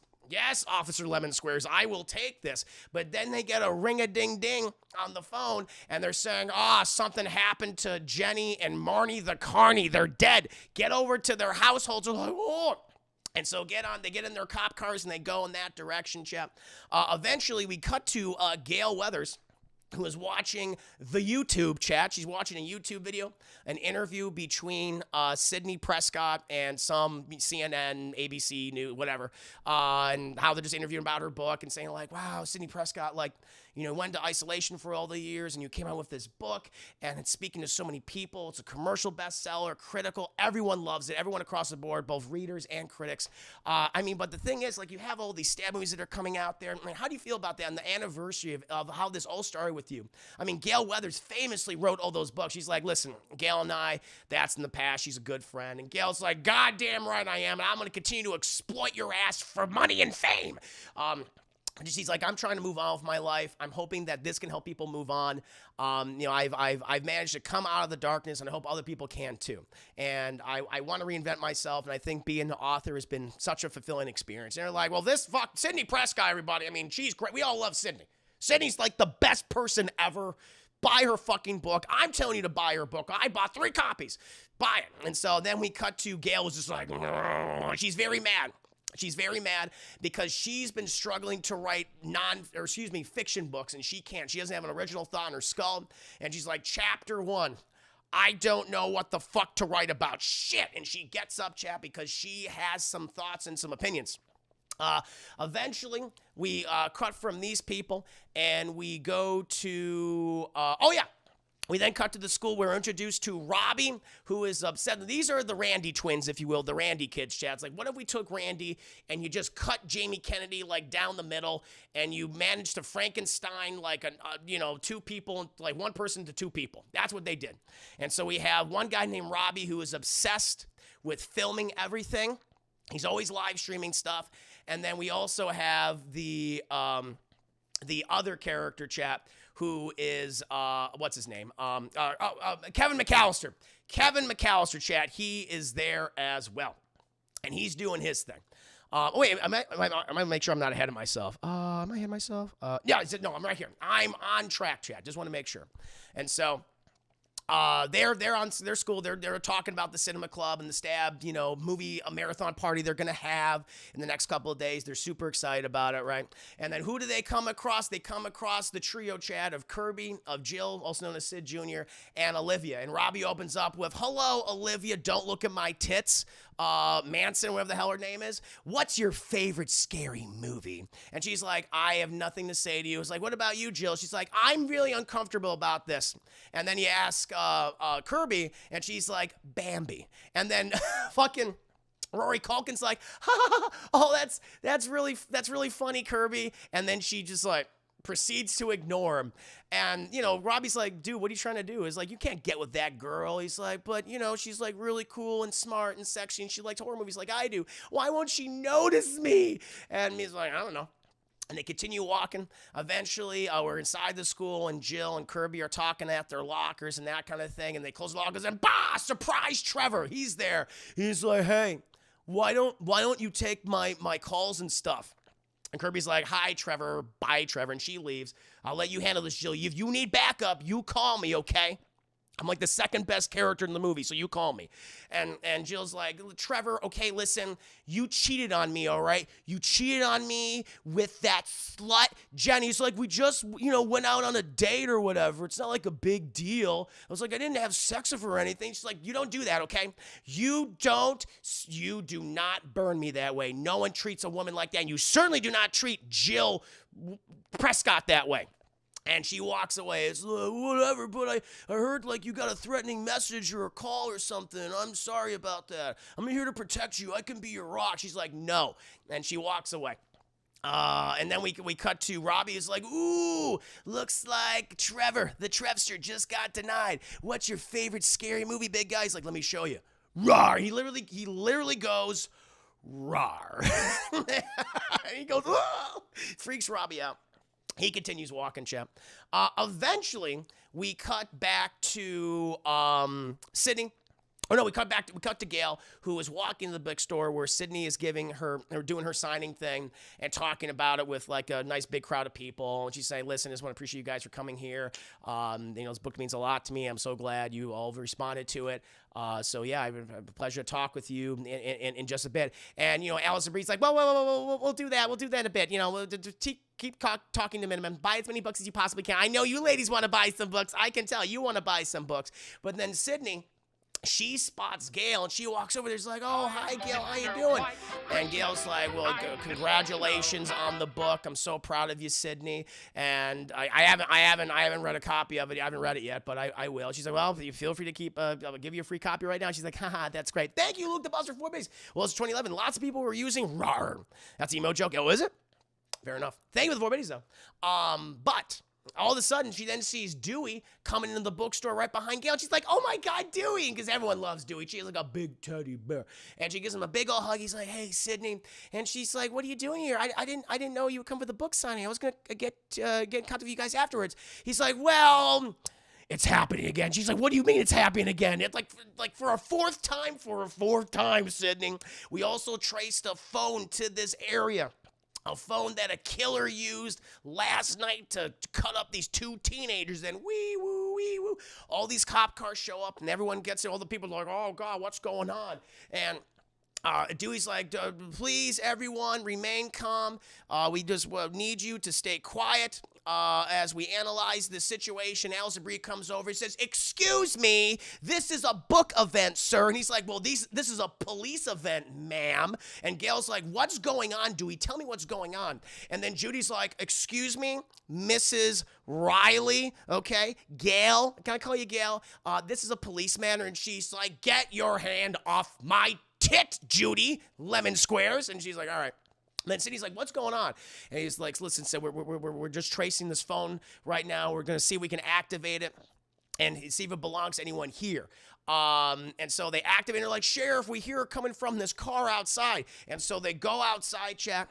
Officer Lemon Squares, I will take this." But then they get a ring-a-ding-ding on the phone, and they're saying, something happened to Jenny and Marnie the Carney. They're dead. Get over to their households. They're like, "Oh." And so they get in their cop cars and they go in that direction, chap. Eventually, we cut to Gail Weathers, who is watching the YouTube chat. She's watching a YouTube video, an interview between Sidney Prescott and some CNN, ABC News, whatever, and how they're just interviewing about her book and saying like, "Wow, Sidney Prescott, went to isolation for all the years, and you came out with this book, and it's speaking to so many people. It's a commercial bestseller, critical. Everyone loves it. Everyone across the board, both readers and critics. But the thing is, you have all these stab movies that are coming out there. How do you feel about that on the anniversary of how this all started with you?" Gail Weathers famously wrote all those books. She's like, "Listen, Gail and I, that's in the past. She's a good friend." And Gail's like, "Goddamn right I am, and I'm going to continue to exploit your ass for money and fame." She's like, "I'm trying to move on with my life. I'm hoping that this can help people move on. I've managed to come out of the darkness, and I hope other people can too. And I want to reinvent myself, and I think being an author has been such a fulfilling experience." And they're like, "Well, Sidney Prescott, everybody. She's great. We all love Sidney. Sidney's like the best person ever. Buy her fucking book. I'm telling you to buy her book. I bought 3 copies. Buy it." And so then we cut to Gail was just like, she's very mad. She's very mad because she's been struggling to write fiction books, and she can't. She doesn't have an original thought in her skull. And she's like, "Chapter 1, I don't know what the fuck to write about. Shit." And she gets up, chap, because she has some thoughts and some opinions. Eventually, we cut from these people, and we go to, we then cut to the school. We're introduced to Robbie, who is upset. These are the Randy twins, if you will, the Randy kids, Chad. It's like, what if we took Randy and you just cut Jamie Kennedy down the middle, and you managed to Frankenstein 2 people, one person to 2 people. That's what they did. And so we have one guy named Robbie who is obsessed with filming everything. He's always live streaming stuff. And then we also have the other character, chap, who is, what's his name? Kevin McAllister. Kevin McAllister, chat, he is there as well. And he's doing his thing. Wait, am I going to make sure I'm not ahead of myself? Am I ahead of myself? Yeah, no, I'm right here. I'm on track, chat. Just want to make sure. And so they're on their school. They're talking about the cinema club and the stab, movie marathon party they're gonna have in the next couple of days. They're super excited about it, right? And then who do they come across? They come across the trio, Chad, of Kirby, of Jill, also known as Sid Jr., and Olivia. And Robbie opens up with, "Hello, Olivia. Don't look at my tits. Manson, whatever the hell her name is. What's your favorite scary movie?" And she's like, "I have nothing to say to you." It's like, "What about you, Jill?" She's like, "I'm really uncomfortable about this." And then you ask Kirby, and she's like, "Bambi." And then fucking Rory Culkin's like, "Ha ha ha! Oh, that's really funny, Kirby." And then she just proceeds to ignore him. And, Robbie's like, "Dude, what are you trying to do?" He's like, "You can't get with that girl." He's like, "But, she's really cool and smart and sexy, and she likes horror movies like I do. Why won't she notice me?" And he's like, "I don't know." And they continue walking. Eventually, we're inside the school, and Jill and Kirby are talking at their lockers and that kind of thing. And they close the lockers, and surprise, Trevor. He's there. He's like, "Hey, why don't you take my calls and stuff?" And Kirby's like, "Hi, Trevor. Bye, Trevor." And she leaves. "I'll let you handle this, Jill. If you need backup, you call me, okay?" I'm like the second best character in the movie, so you call me. And Jill's like, Trevor, okay, listen, you cheated on me, all right? You cheated on me with that slut, Jenny. It's like, we just, went out on a date or whatever. It's not like a big deal. I was like, I didn't have sex with her or anything. She's like, you don't do that, okay? You do not burn me that way. No one treats a woman like that, and you certainly do not treat Jill Prescott that way. And she walks away. It's like, whatever, but I heard like you got a threatening message or a call or something. I'm sorry about that. I'm here to protect you. I can be your rock. She's like, no. And she walks away. And then we cut to Robbie is like, ooh, looks like Trevor, the Trevster, just got denied. What's your favorite scary movie, big guy? He's like, let me show you. Rawr. He literally goes, rawr. He goes, whoa. Freaks Robbie out. He continues walking, Chap. Eventually, we cut back to Sidney. Oh no, we cut to Gail, who is walking to the bookstore where Sidney is doing her signing thing and talking about it with like a nice big crowd of people. And she's saying, "Listen, I just want to appreciate you guys for coming here. This book means a lot to me. I'm so glad you all responded to it. So yeah, I've been a pleasure to talk with you in just a bit." And Allison Bree's like, "Well, we'll do that. We'll do that in a bit. We'll keep talking to minimum. Buy as many books as you possibly can. I know you ladies want to buy some books. I can tell you want to buy some books." But then Sidney, she spots Gail and she walks over there. She's like, "Oh, hi, Gail. How you doing?" And Gail's like, "Well, congratulations on the book. I'm so proud of you, Sidney." And I haven't read a copy of it. I haven't read it yet, but I will. She's like, "Well, you feel free to keep. I'll give you a free copy right now." She's like, "Haha, that's great. Thank you, Luke the Buster 4 Base." Well, it's 2011. Lots of people were using RAR. That's an emo joke. Oh, is it? Fair enough. Thank you for the 4 Base though. But all of a sudden, she then sees Dewey coming into the bookstore right behind Gail. She's like, "Oh my God, Dewey!" Because everyone loves Dewey. She has like a big teddy bear, and she gives him a big old hug. He's like, "Hey, Sidney," and she's like, "What are you doing here? I didn't know you would come for the book signing. I was gonna get in contact with you guys afterwards." He's like, "Well, it's happening again." She's like, "What do you mean it's happening again?" It's like for a fourth time, Sidney. We also traced a phone to this area. A phone that a killer used last night to cut up these 2 teenagers. And wee woo. All these cop cars show up and everyone gets there. All the people are like, "Oh God, what's going on?" And Dewey's like, "Please, everyone, remain calm. We just need you to stay quiet as we analyze the situation." Allison Brie comes over and says, "Excuse me, this is a book event, sir." And he's like, "Well, this is a police event, ma'am." And Gail's like, "What's going on, Dewey? Tell me what's going on." And then Judy's like, "Excuse me, Mrs. Riley, okay? Gail, can I call you Gail? This is a police matter." And she's like, "Get your hand off my tit, Judy, lemon squares." And she's like, "All right." And then Sidney's like, "What's going on?" And he's like, "Listen, so we're just tracing this phone right now. We're gonna see if we can activate it and see if it belongs to anyone here." And so they activate it. Like, "Sheriff, we hear her coming from this car outside." And so they go outside, chat,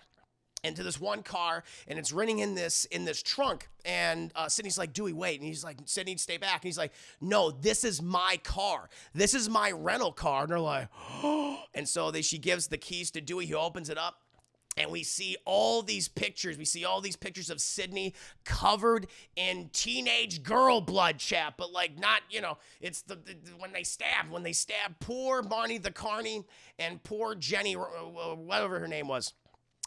into this one car, and it's running in this trunk. And Sidney's like, "Dewey, wait." And he's like, "Sidney, stay back." And he's like, "No, this is my car. This is my rental car." And they're like, "Oh." And so she gives the keys to Dewey. He opens it up. And we see all these pictures. We see all these pictures of Sidney covered in teenage girl blood, chap. But like not, it's when they stab poor Marnie the Carney and poor Jenny, whatever her name was.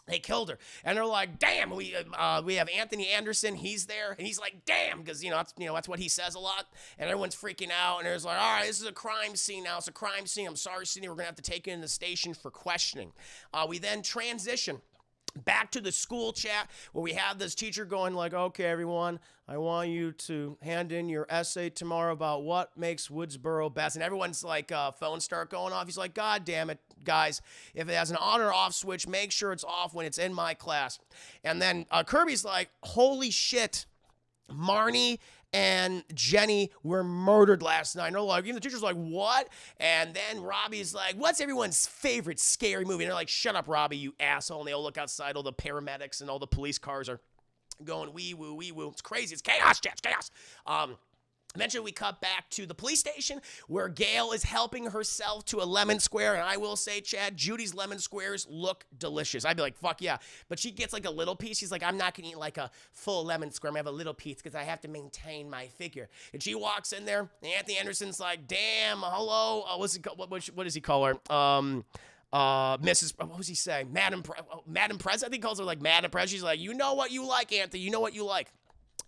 They killed her, and they're like, "Damn!" We have Anthony Anderson. He's there, and he's like, "Damn," because that's what he says a lot, and everyone's freaking out. And there's like, "All right, this is a crime scene now. It's a crime scene. I'm sorry, Sidney. We're gonna have to take you in the station for questioning." We then transition back to the school chat where we have this teacher going like, "Okay, everyone, I want you to hand in your essay tomorrow about what makes Woodsboro best." And everyone's like, phones start going off. He's like, "God damn it, guys. If it has an on or off switch, make sure it's off when it's in my class." And then Kirby's like, "Holy shit, Marnie and Jenny were murdered last night." And they're like, even the teacher's like, "What?" And then Robbie's like, "What's everyone's favorite scary movie?" And they're like, "Shut up, Robbie, you asshole." And they all look outside. All the paramedics and all the police cars are going wee woo, wee woo. It's crazy. It's chaos, chaps, chaos. Eventually, we cut back to the police station where Gail is helping herself to a lemon square. And I will say, Chad, Judy's lemon squares look delicious. I'd be like, fuck yeah. But she gets like a little piece. She's like, I'm not going to eat like a full lemon square. I'm going to have a little piece because I have to maintain my figure. And she walks in there. And Anthony Anderson's like, damn, hello. What does he call her? Mrs. What was he saying? Madam Prez. I think he calls her like Madam Prez. She's like, you know what you like, Anthony. You know what you like.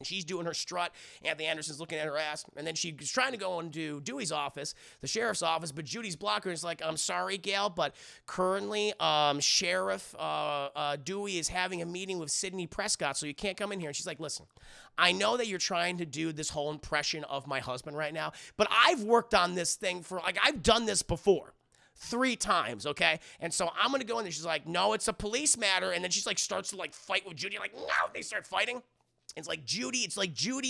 She's doing her strut. Anthony Anderson's looking at her ass. And then she's trying to go into Dewey's office, the sheriff's office, but Judy's blocking her. It's like, I'm sorry, Gail, but currently Sheriff Dewey is having a meeting with Sidney Prescott, so you can't come in here. And she's like, listen, I know that you're trying to do this whole impression of my husband right now, but I've worked on this thing for, like, I've done this before. 3 times, okay? And so I'm gonna go in there. She's like, no, it's a police matter. And then she's like, starts to like fight with Judy. Like, no, they start fighting. It's like Judy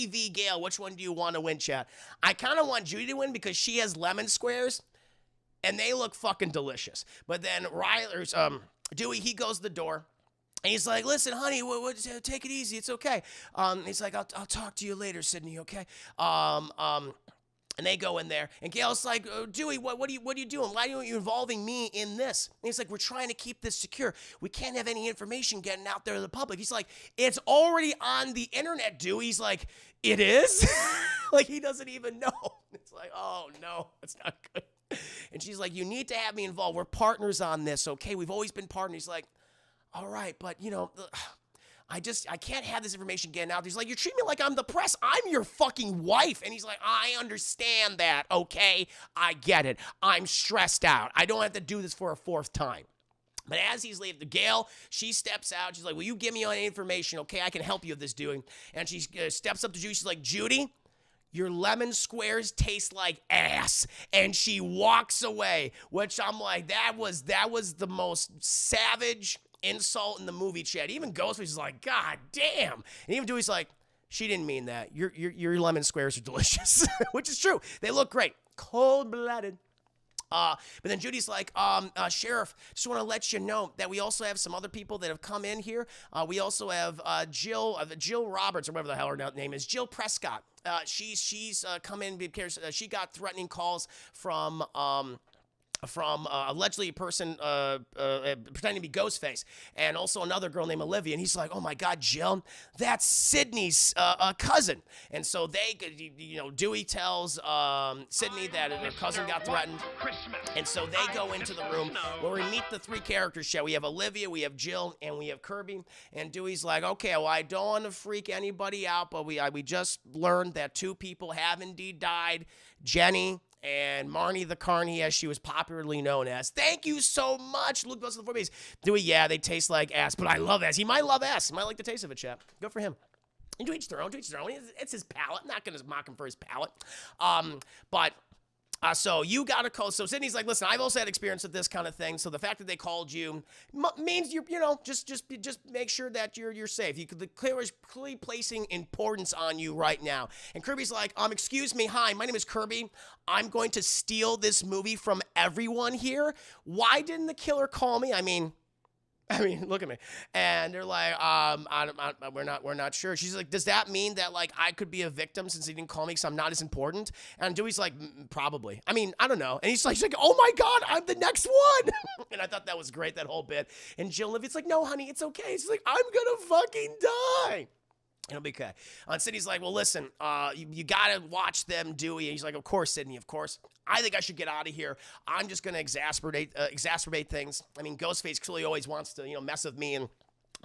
v. Gail. Which one do you want to win, chat? I kind of want Judy to win because she has lemon squares, and they look fucking delicious. But then Dewey, he goes to the door, and he's like, listen, honey, take it easy. It's okay. He's like, I'll talk to you later, Sidney, okay? And they go in there, and Gail's like, Dewey, what are you doing? Why aren't you involving me in this? And he's like, we're trying to keep this secure. We can't have any information getting out there to the public. He's like, it's already on the internet, Dewey. He's like, it is? Like, he doesn't even know. It's like, oh, no, that's not good. And she's like, you need to have me involved. We're partners on this, okay? We've always been partners. He's like, all right, but, you know, I can't have this information getting out. He's like, you treat me like I'm the press. I'm your fucking wife. And he's like, I understand that, okay? I get it. I'm stressed out. I don't have to do this for a 4th time. But as he's leaving, Gail, she steps out. She's like, will you give me any information, okay? I can help you with this doing. And she steps up to Judy. She's like, Judy, your lemon squares taste like ass. And she walks away, which I'm like, that was the most savage insult in the movie, chat. Even Ghostface is like, God damn. And even Dewey's like, she didn't mean that. Your lemon squares are delicious, which is true. They look great. Cold-blooded. But then Judy's like, Sheriff, just want to let you know that we also have some other people that have come in here. We also have Jill Roberts, or whatever the hell her name is, Jill Prescott. She's come in because she got threatening calls from allegedly a person pretending to be Ghostface, and also another girl named Olivia. And he's like, oh my God, Jill, that's Sidney's cousin. And so Dewey tells Sidney that her cousin got threatened. And so they go into the room where we meet the 3 characters, Shell. We have Olivia, we have Jill, and we have Kirby. And Dewey's like, okay, well, I don't want to freak anybody out, but we just learned that 2 people have indeed died. Jenny and Marnie the Carney, as she was popularly known as. Thank you so much. Luke goes to the 4 Bs. Dewey, yeah, they taste like ass, but I love ass. He might love ass. He might like the taste of it, chap. Good for him. And to each their own, It's his palate. I'm not going to mock him for his palate. So you got a call. So Sidney's like, listen, I've also had experience with this kind of thing. So the fact that they called you means just make sure that you're safe. You could clearly placing importance on you right now. And Kirby's like, excuse me, hi, my name is Kirby. I'm going to steal this movie from everyone here. Why didn't the killer call me? I mean, look at me. And they're like, we're not sure. She's like, does that mean that like I could be a victim since he didn't call me because I'm not as important? And Dewey's like, probably. I mean, I don't know. And she's like, oh my God, I'm the next one. And I thought that was great, that whole bit. And Jill Livia's like, no, honey, it's okay. She's like, I'm gonna fucking die. It'll be okay. And Sidney's like, well, listen, you gotta watch them, Dewey. And he's like, of course, Sidney, of course. I think I should get out of here. I'm just gonna exacerbate things. I mean, Ghostface clearly always wants to, mess with me and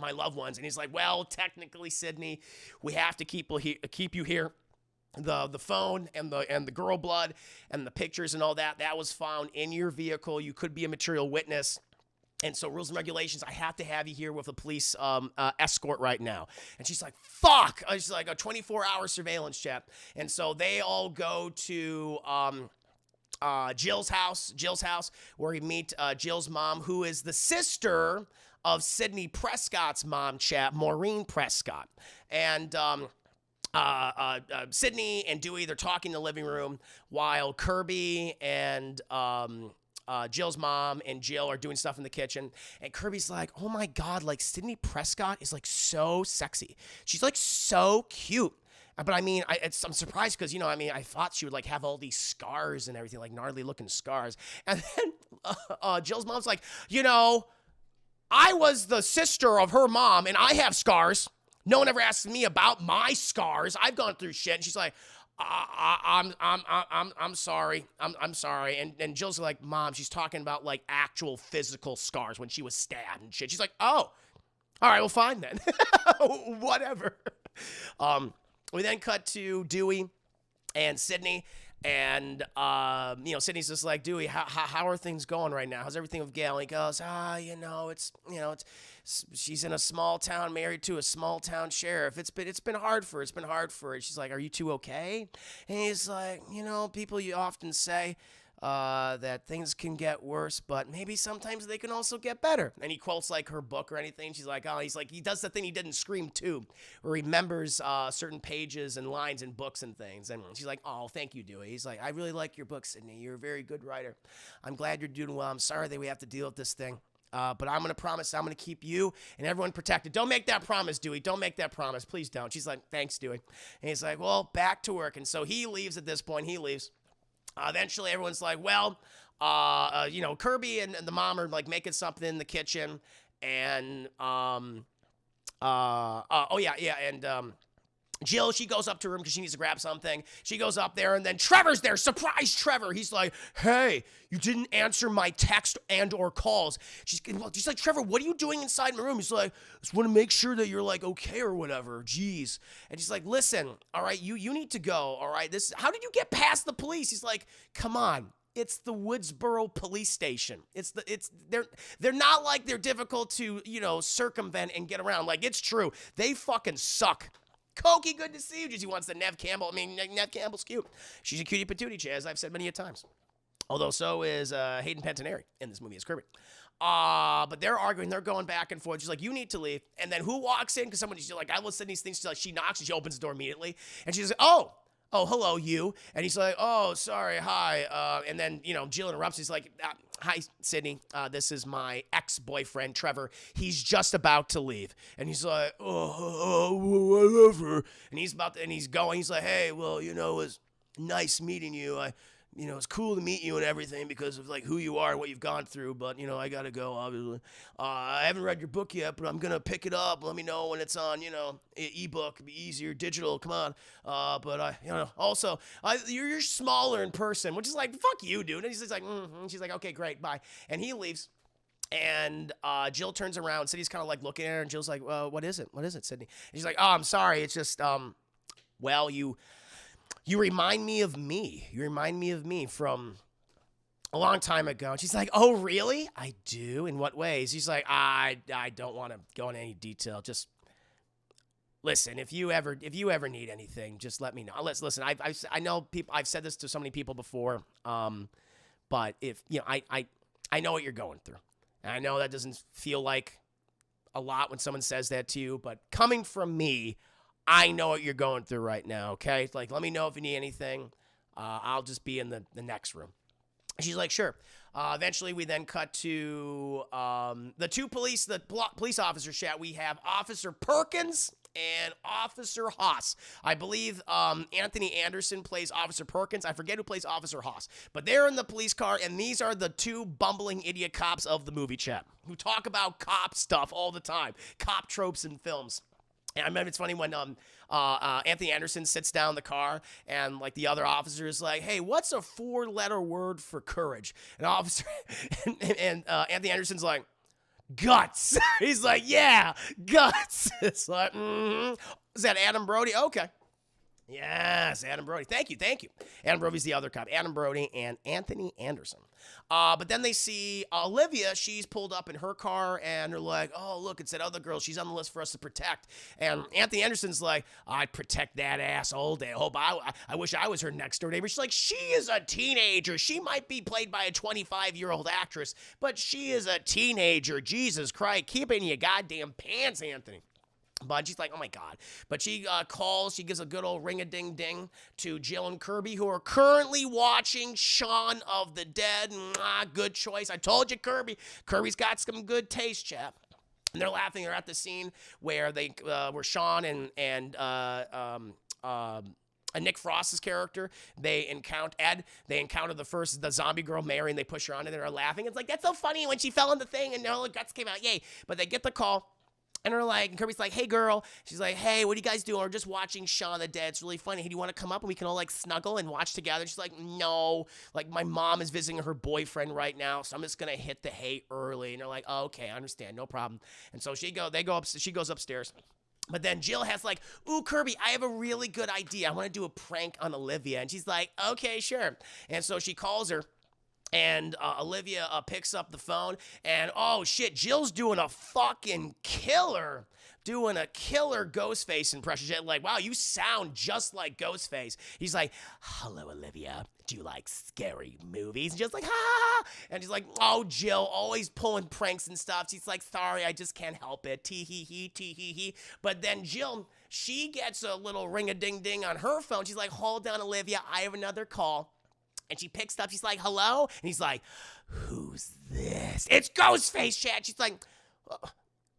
my loved ones. And he's like, well, technically, Sidney, we have to keep you here. The phone and the girl blood and the pictures and all that was found in your vehicle. You could be a material witness. And so rules and regulations, I have to have you here with a police escort right now. And she's like, fuck. She's like, a 24-hour surveillance, chat. And so they all go to Jill's house, where we meet Jill's mom, who is the sister of Sidney Prescott's mom, chat, Maureen Prescott. And Sidney and Dewey, they're talking in the living room while Kirby and Jill's mom and Jill are doing stuff in the kitchen. And Kirby's like, oh my God, like Sidney Prescott is like so sexy. She's like so cute. But I mean, I'm surprised because, you know, I mean, I thought she would like have all these scars and everything, like gnarly looking scars. And then Jill's mom's like, you know, I was the sister of her mom and I have scars. No one ever asks me about my scars. I've gone through shit. And she's like, I'm sorry. I'm sorry. And Jill's like, Mom, she's talking about like actual physical scars when she was stabbed and shit. She's like, oh, all right, well, fine then. Whatever. We then cut to Dewey and Sidney. And, you know, Sidney's just like, Dewey, how are things going right now? How's everything with Gail? And he goes, you know, she's in a small town, married to a small town sheriff. It's been hard for her. It's been hard for her. She's like, are you two okay? And he's like, you know, people, you often say, that things can get worse, but maybe sometimes they can also get better. And he quotes like her book or anything. She's like, oh, he does the thing he did in Scream 2, where he remembers certain pages and lines in books and things. And she's like, oh, thank you, Dewey. He's like, I really like your book, Sidney. You're a very good writer. I'm glad you're doing well. I'm sorry that we have to deal with this thing. But I'm going to promise I'm going to keep you and everyone protected. Don't make that promise, Dewey. Don't make that promise. Please don't. She's like, thanks, Dewey. And he's like, well, back to work. And so he leaves at this point. He leaves. Eventually, everyone's like, well, you know, Kirby and the mom are like making something in the kitchen. And, and Jill, she goes up to her room because she needs to grab something. She goes up there, and then Trevor's there. Surprise, Trevor. He's like, hey, you didn't answer my text and or calls. She's like, Trevor, what are you doing inside my room? He's like, I just want to make sure that you're like okay or whatever. Jeez. And she's like, listen, all right, you need to go, all right? How did you get past the police? He's like, come on. It's the Woodsboro police station. They're not like they're difficult to, you know, circumvent and get around. Like, it's true. They fucking suck. Cokie, good to see you. She wants the Nev Campbell. I mean, Nev Campbell's cute. She's a cutie patootie, as I've said many a times. Although so is Hayden Panettiere in this movie as Kirby. But they're arguing. They're going back and forth. She's like, you need to leave. And then who walks in? Because she's like, I listen to these things. She knocks and she opens the door immediately. And she's like, oh, hello, you. And he's like, oh, sorry, hi. And then, you know, Jill interrupts. He's like, hi, Sidney. This is my ex-boyfriend, Trevor. He's just about to leave. And he's like, whatever. And he's going. He's like, hey, well, you know, it was nice meeting you. You know, it's cool to meet you and everything because of like who you are and what you've gone through. But, you know, I got to go, obviously. I haven't read your book yet, but I'm going to pick it up. Let me know when it's on, you know, ebook. It'd be easier, digital. Come on. But you know, also, you're smaller in person, which is like, fuck you, dude. And he's like, She's like, okay, great, bye. And he leaves. And Jill turns around. Sidney's kind of like looking at her, and Jill's like, well, what is it? What is it, Sidney? And she's like, oh, I'm sorry. It's just, well, you remind me of me. You remind me of me from a long time ago. And she's like, oh, really? I do? In what ways? He's like, I don't want to go into any detail. Just listen, if you ever need anything, just let me know. Listen, I know people, I've said this to so many people before, but if, you know, I know what you're going through. And I know that doesn't feel like a lot when someone says that to you, but coming from me, I know what you're going through right now, okay? Like, let me know if you need anything. I'll just be in the next room. She's like, sure. Eventually, we then cut to the police officers chat. We have Officer Perkins and Officer Haas. I believe Anthony Anderson plays Officer Perkins. I forget who plays Officer Haas. But they're in the police car, and these are the two bumbling idiot cops of the movie chat who talk about cop stuff all the time, cop tropes in films. And I remember it's funny when Anthony Anderson sits down in the car and like the other officer is like, hey, what's a 4-letter word for courage? And Anthony Anderson's like, guts. He's like, yeah, guts. It's like, Is that Adam Brody? Okay. Yes, Adam Brody. Thank you. Adam Brody's the other cop. Adam Brody and Anthony Anderson. But then they see Olivia. She's pulled up in her car, and they're like, oh, look, it's that other girl. She's on the list for us to protect. And Anthony Anderson's like, I'd protect that ass all day. I wish I was her next door neighbor. She's like, she is a teenager. She might be played by a 25-year-old actress, but she is a teenager. Jesus Christ, keep it in your goddamn pants, Anthony. But she's like, oh, my God. But she calls. She gives a good old ring-a-ding-ding to Jill and Kirby, who are currently watching Shaun of the Dead. Good choice. I told you, Kirby. Kirby's got some good taste, chap. And they're laughing. They're at the scene where Shaun and Nick Frost's character. They encounter Ed. They encounter the zombie girl Mary, and they push her on, and they're laughing. It's like, that's so funny when she fell in the thing and all the guts came out. Yay! But they get the call. And Kirby's like, hey, girl. She's like, hey, what are you guys doing? We're just watching Shaun of the Dead. It's really funny. Hey, do you want to come up and we can all, snuggle and watch together? She's like, no. My mom is visiting her boyfriend right now, so I'm just going to hit the hay early. And they're like, oh, okay, I understand. No problem. And so she goes upstairs. But then Jill has ooh, Kirby, I have a really good idea. I want to do a prank on Olivia. And she's like, okay, sure. And so she calls her. And Olivia picks up the phone, and oh shit, Jill's doing a fucking killer Ghostface impression. She's like, wow, you sound just like Ghostface. He's like, hello, Olivia. Do you like scary movies? And Jill's like, ha! And he's like, oh, Jill, always pulling pranks and stuff. She's like, sorry, I just can't help it. Tee-hee-hee, tee-hee-hee. But then Jill, she gets a little ring-a-ding-ding on her phone. She's like, hold on, Olivia, I have another call. And she picks up, she's like, hello? And he's like, who's this? It's Ghostface, Chad. She's like,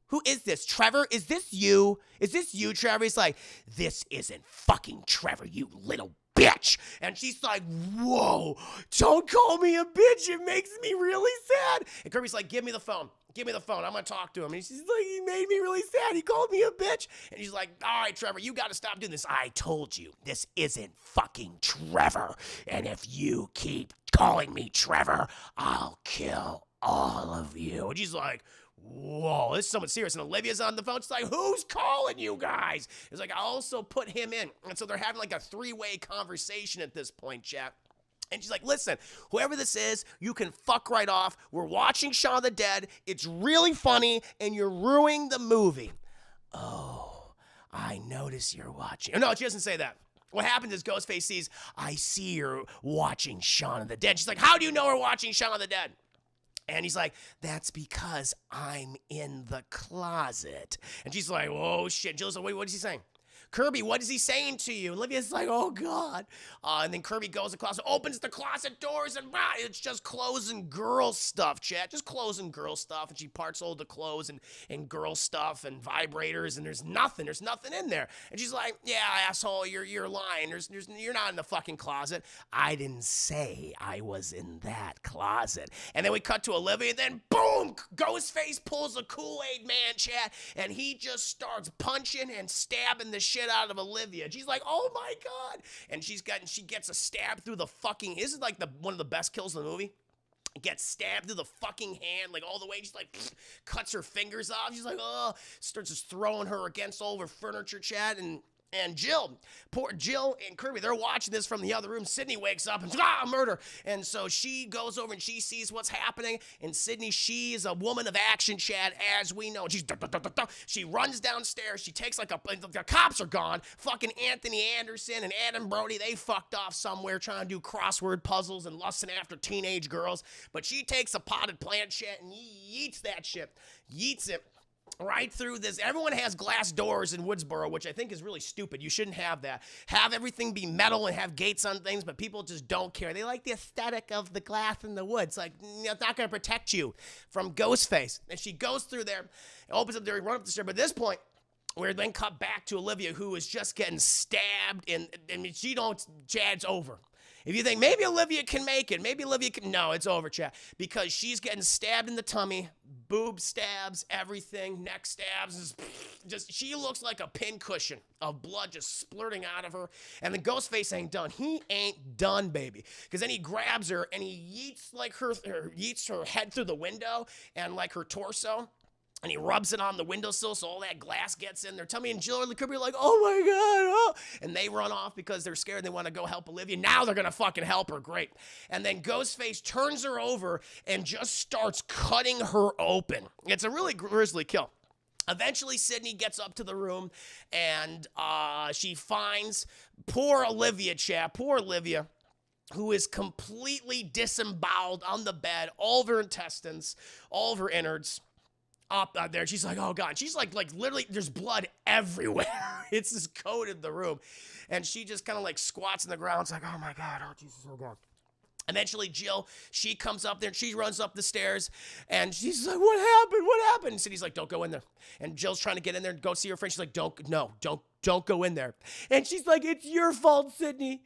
who is this? Trevor? Is this you? Is this you, Trevor? He's like, this isn't fucking Trevor, you little bitch. And she's like, whoa, don't call me a bitch. It makes me really sad. And Kirby's like, give me the phone. Give me the phone. I'm going to talk to him. And she's like, he made me really sad. He called me a bitch. And she's like, all right, Trevor, you got to stop doing this. I told you, this isn't fucking Trevor. And if you keep calling me Trevor, I'll kill all of you. And she's like, whoa, this is someone serious. And Olivia's on the phone. She's like, who's calling you guys? It's like, I also put him in. And so they're having a three-way conversation at this point, chat. And she's like, listen, whoever this is, you can fuck right off. We're watching Shaun of the Dead. It's really funny, and you're ruining the movie. Oh, I notice you're watching. Oh, no, she doesn't say that. What happens is Ghostface sees, I see you're watching Shaun of the Dead. She's like, how do you know we're watching Shaun of the Dead? And he's like, that's because I'm in the closet. And she's like, oh, shit. Jill's like, wait, what is he saying? Kirby, what is he saying to you? And Olivia's like, oh, God. And then Kirby goes to the closet, opens the closet doors, and it's just clothes and girl stuff, chat. Just clothes and girl stuff. And she parts all the clothes and girl stuff and vibrators, and there's nothing. There's nothing in there. And she's like, yeah, asshole, you're lying. You're not in the fucking closet. I didn't say I was in that closet. And then we cut to Olivia, and then boom, Ghostface pulls a Kool-Aid man, chat, and he just starts punching and stabbing the shit out of Olivia. She's like, oh my God. And she gets a stab through the fucking, this is one of the best kills in the movie. Gets stabbed through the fucking hand, all the way. She's like, cuts her fingers off. She's like, oh, starts just throwing her against all of her furniture, chat. And Jill, poor Jill and Kirby, they're watching this from the other room. Sidney wakes up and murder. And so she goes over and she sees what's happening. And Sidney, she is a woman of action, Chad, as we know. She runs downstairs. She takes the cops are gone. Fucking Anthony Anderson and Adam Brody, they fucked off somewhere trying to do crossword puzzles and lusting after teenage girls. But she takes a potted plant, shit, and yeets that shit. Yeets it right through this. Everyone has glass doors in Woodsboro, which I think is really stupid. You shouldn't have that. Have everything be metal and have gates on things, but people just don't care. They like the aesthetic of the glass in the woods. It's not going to protect you from Ghostface. And she goes through there, opens up the door, run up the stairs. But at this point, we're then cut back to Olivia, who is just getting stabbed, and Chad's over. If you think maybe Olivia can make it, no, it's over, Chad, because she's getting stabbed in the tummy, boob stabs, everything, neck stabs, she looks like a pincushion of blood just splurting out of her, and the Ghostface ain't done. He ain't done, baby, because then he grabs her and he yeets her head through the window and her torso. And he rubs it on the windowsill so all that glass gets in there. Tummy and Jill and the Kirby are like, oh my God. Oh. And they run off because they're scared. They want to go help Olivia. Now they're going to fucking help her. Great. And then Ghostface turns her over and just starts cutting her open. It's a really grisly kill. Eventually, Sidney gets up to the room and she finds poor Olivia, who is completely disemboweled on the bed, all of her intestines, all of her innards. Up there, she's like, oh God. She's like literally, there's blood everywhere. It's just coated the room. And she just kind of squats in the ground. It's like, oh my God, oh Jesus, oh God. Eventually, Jill, she comes up there and she runs up the stairs and she's like, what happened? What happened? And Sydney's like, don't go in there. And Jill's trying to get in there and go see her friend. She's like, don't go in there. And she's like, it's your fault, Sidney.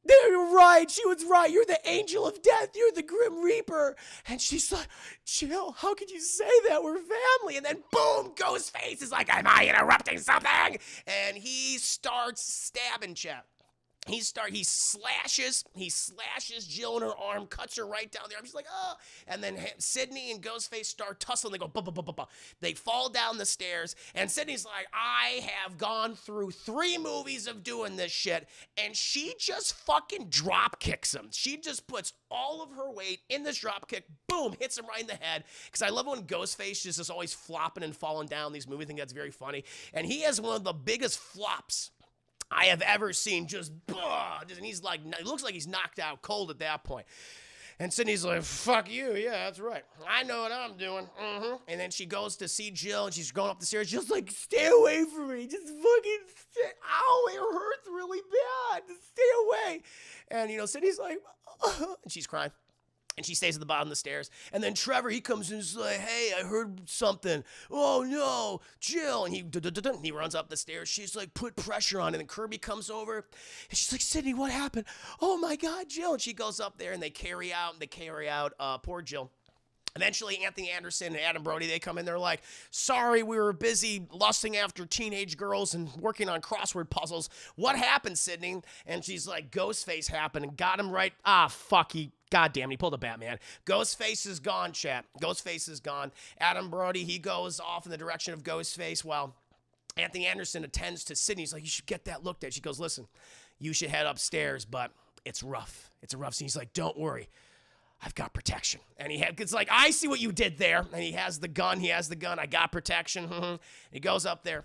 You're right. She was right. You're the angel of death. You're the Grim Reaper. And she's like, Jill, how could you say that? We're family. And then boom, Ghostface is like, am I interrupting something? And he starts stabbing Chet. He slashes Jill in her arm, cuts her right down there. I'm just like, oh. And then Sidney and Ghostface start tussling. They go, bah, bah, bah, bah, bah. They fall down the stairs. And Sidney's like, I have gone through 3 movies of doing this shit. And she just fucking drop kicks him. She just puts all of her weight in this drop kick. Boom, hits him right in the head. Because I love when Ghostface is just always flopping and falling down these movies. I think that's very funny. And he has one of the biggest flops I have ever seen, and he's like, it looks like he's knocked out cold at that point. And Sydney's like, fuck you, yeah, that's right. I know what I'm doing, And then she goes to see Jill, and she's going up the stairs. Jill's like, stay away from me, just fucking ow, it hurts really bad, just stay away. And, Sydney's like, and she's crying. And she stays at the bottom of the stairs. And then Trevor, he comes in and is like, hey, I heard something. Oh, no, Jill. And he runs up the stairs. She's like, put pressure on it. And Kirby comes over. And she's like, Sidney, what happened? Oh, my God, Jill. And she goes up there, and they carry out poor Jill. Eventually, Anthony Anderson and Adam Brody, they come in. They're like, sorry, we were busy lusting after teenage girls and working on crossword puzzles. What happened, Sidney? And she's like, Ghostface happened and got him right. Fuck, God damn, he pulled a Batman. Ghostface is gone, chat. Ghostface is gone. Adam Brody, he goes off in the direction of Ghostface while Anthony Anderson attends to Sidney. He's like, you should get that looked at. She goes, listen, you should head upstairs, but it's rough. It's a rough scene. He's like, don't worry. I've got protection. And it's like, I see what you did there. And he has the gun. I got protection. He goes up there.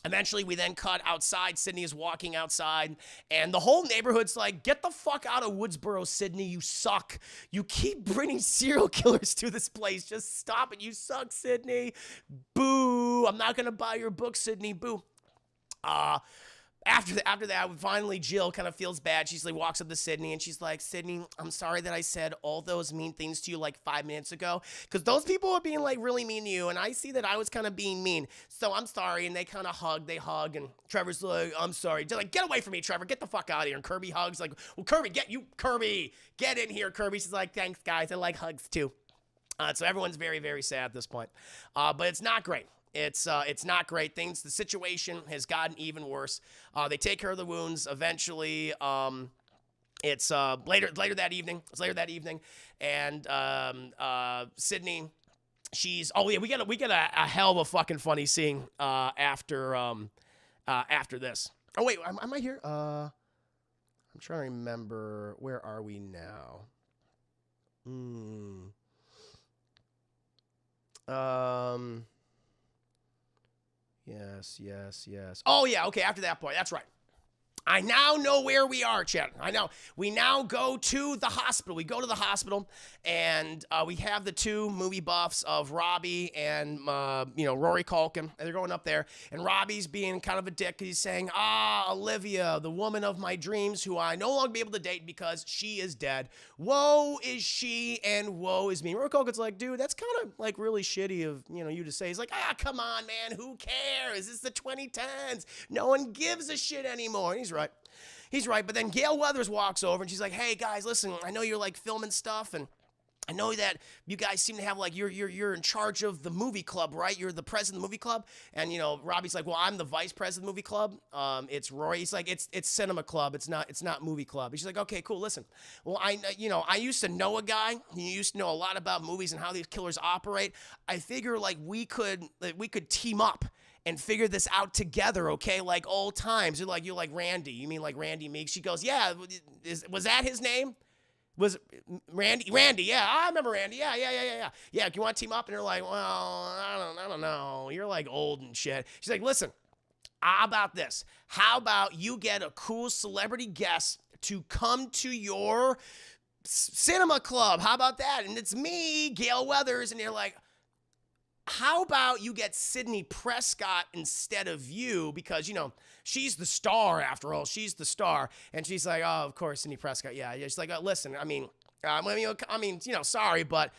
Eventually, we then cut outside. Sidney is walking outside, and the whole neighborhood's like, get the fuck out of Woodsboro, Sidney. You suck. You keep bringing serial killers to this place. Just stop it. You suck, Sidney. Boo. I'm not going to buy your book, Sidney. Boo. After that, finally, Jill kind of feels bad. She's like, walks up to Sidney, and she's like, Sidney, I'm sorry that I said all those mean things to you like 5 minutes ago, because those people were being like really mean to you, and I see that I was kind of being mean, so I'm sorry. And they kind of hug, and Trevor's like, I'm sorry. They're like, get away from me, Trevor. Get the fuck out of here. And Kirby hugs, like, well, Kirby, get in here, Kirby. She's like, thanks, guys. I like hugs, too. So everyone's very, very sad at this point, but it's not great. It's not great. The situation has gotten even worse. They take care of the wounds. Eventually, it's later that evening. And Sidney, we get a hell of a fucking funny scene after this. Oh wait, am I here? I'm trying to remember, where are we now? Yes. Oh, yeah, okay, after that point, that's right. I now know where we are, Chad. I know. We now go to the hospital. We go to the hospital, and we have the 2 movie buffs of Robbie and, Rory Culkin. And they're going up there, and Robbie's being kind of a dick. He's saying, Olivia, the woman of my dreams, who I no longer be able to date because she is dead. Woe is she, and woe is me. Rory Culkin's like, dude, that's kind of, like, really shitty of, you to say. He's like, come on, man, who cares? It's the 2010s. No one gives a shit anymore. And he's right. But then Gail Weathers walks over, and she's like, hey, guys, listen, I know you're, like, filming stuff, and I know that you guys seem to have, like, you're in charge of the movie club, right? You're the president of the movie club. And, Robbie's like, well, I'm the vice president of the movie club. It's Rory. He's like, it's cinema club. It's not movie club. And she's like, okay, cool, listen. Well, I used to know a guy. He used to know a lot about movies and how these killers operate. I figure, like, we could team up and figure this out together, okay? Like old times. You're like Randy. You mean like Randy Meeks? She goes, yeah. Was that his name? Was Randy? Randy, yeah. I remember Randy. Yeah. Yeah, do you want to team up? And they're like, well, I don't know. You're like old and shit. She's like, listen, how about this? How about you get a cool celebrity guest to come to your cinema club? How about that? And it's me, Gail Weathers. And you're like, how about you get Sidney Prescott instead of you? Because, she's the star after all. She's the star. And she's like, oh, of course, Sidney Prescott. Yeah. She's like, listen, I mean, Sorry, but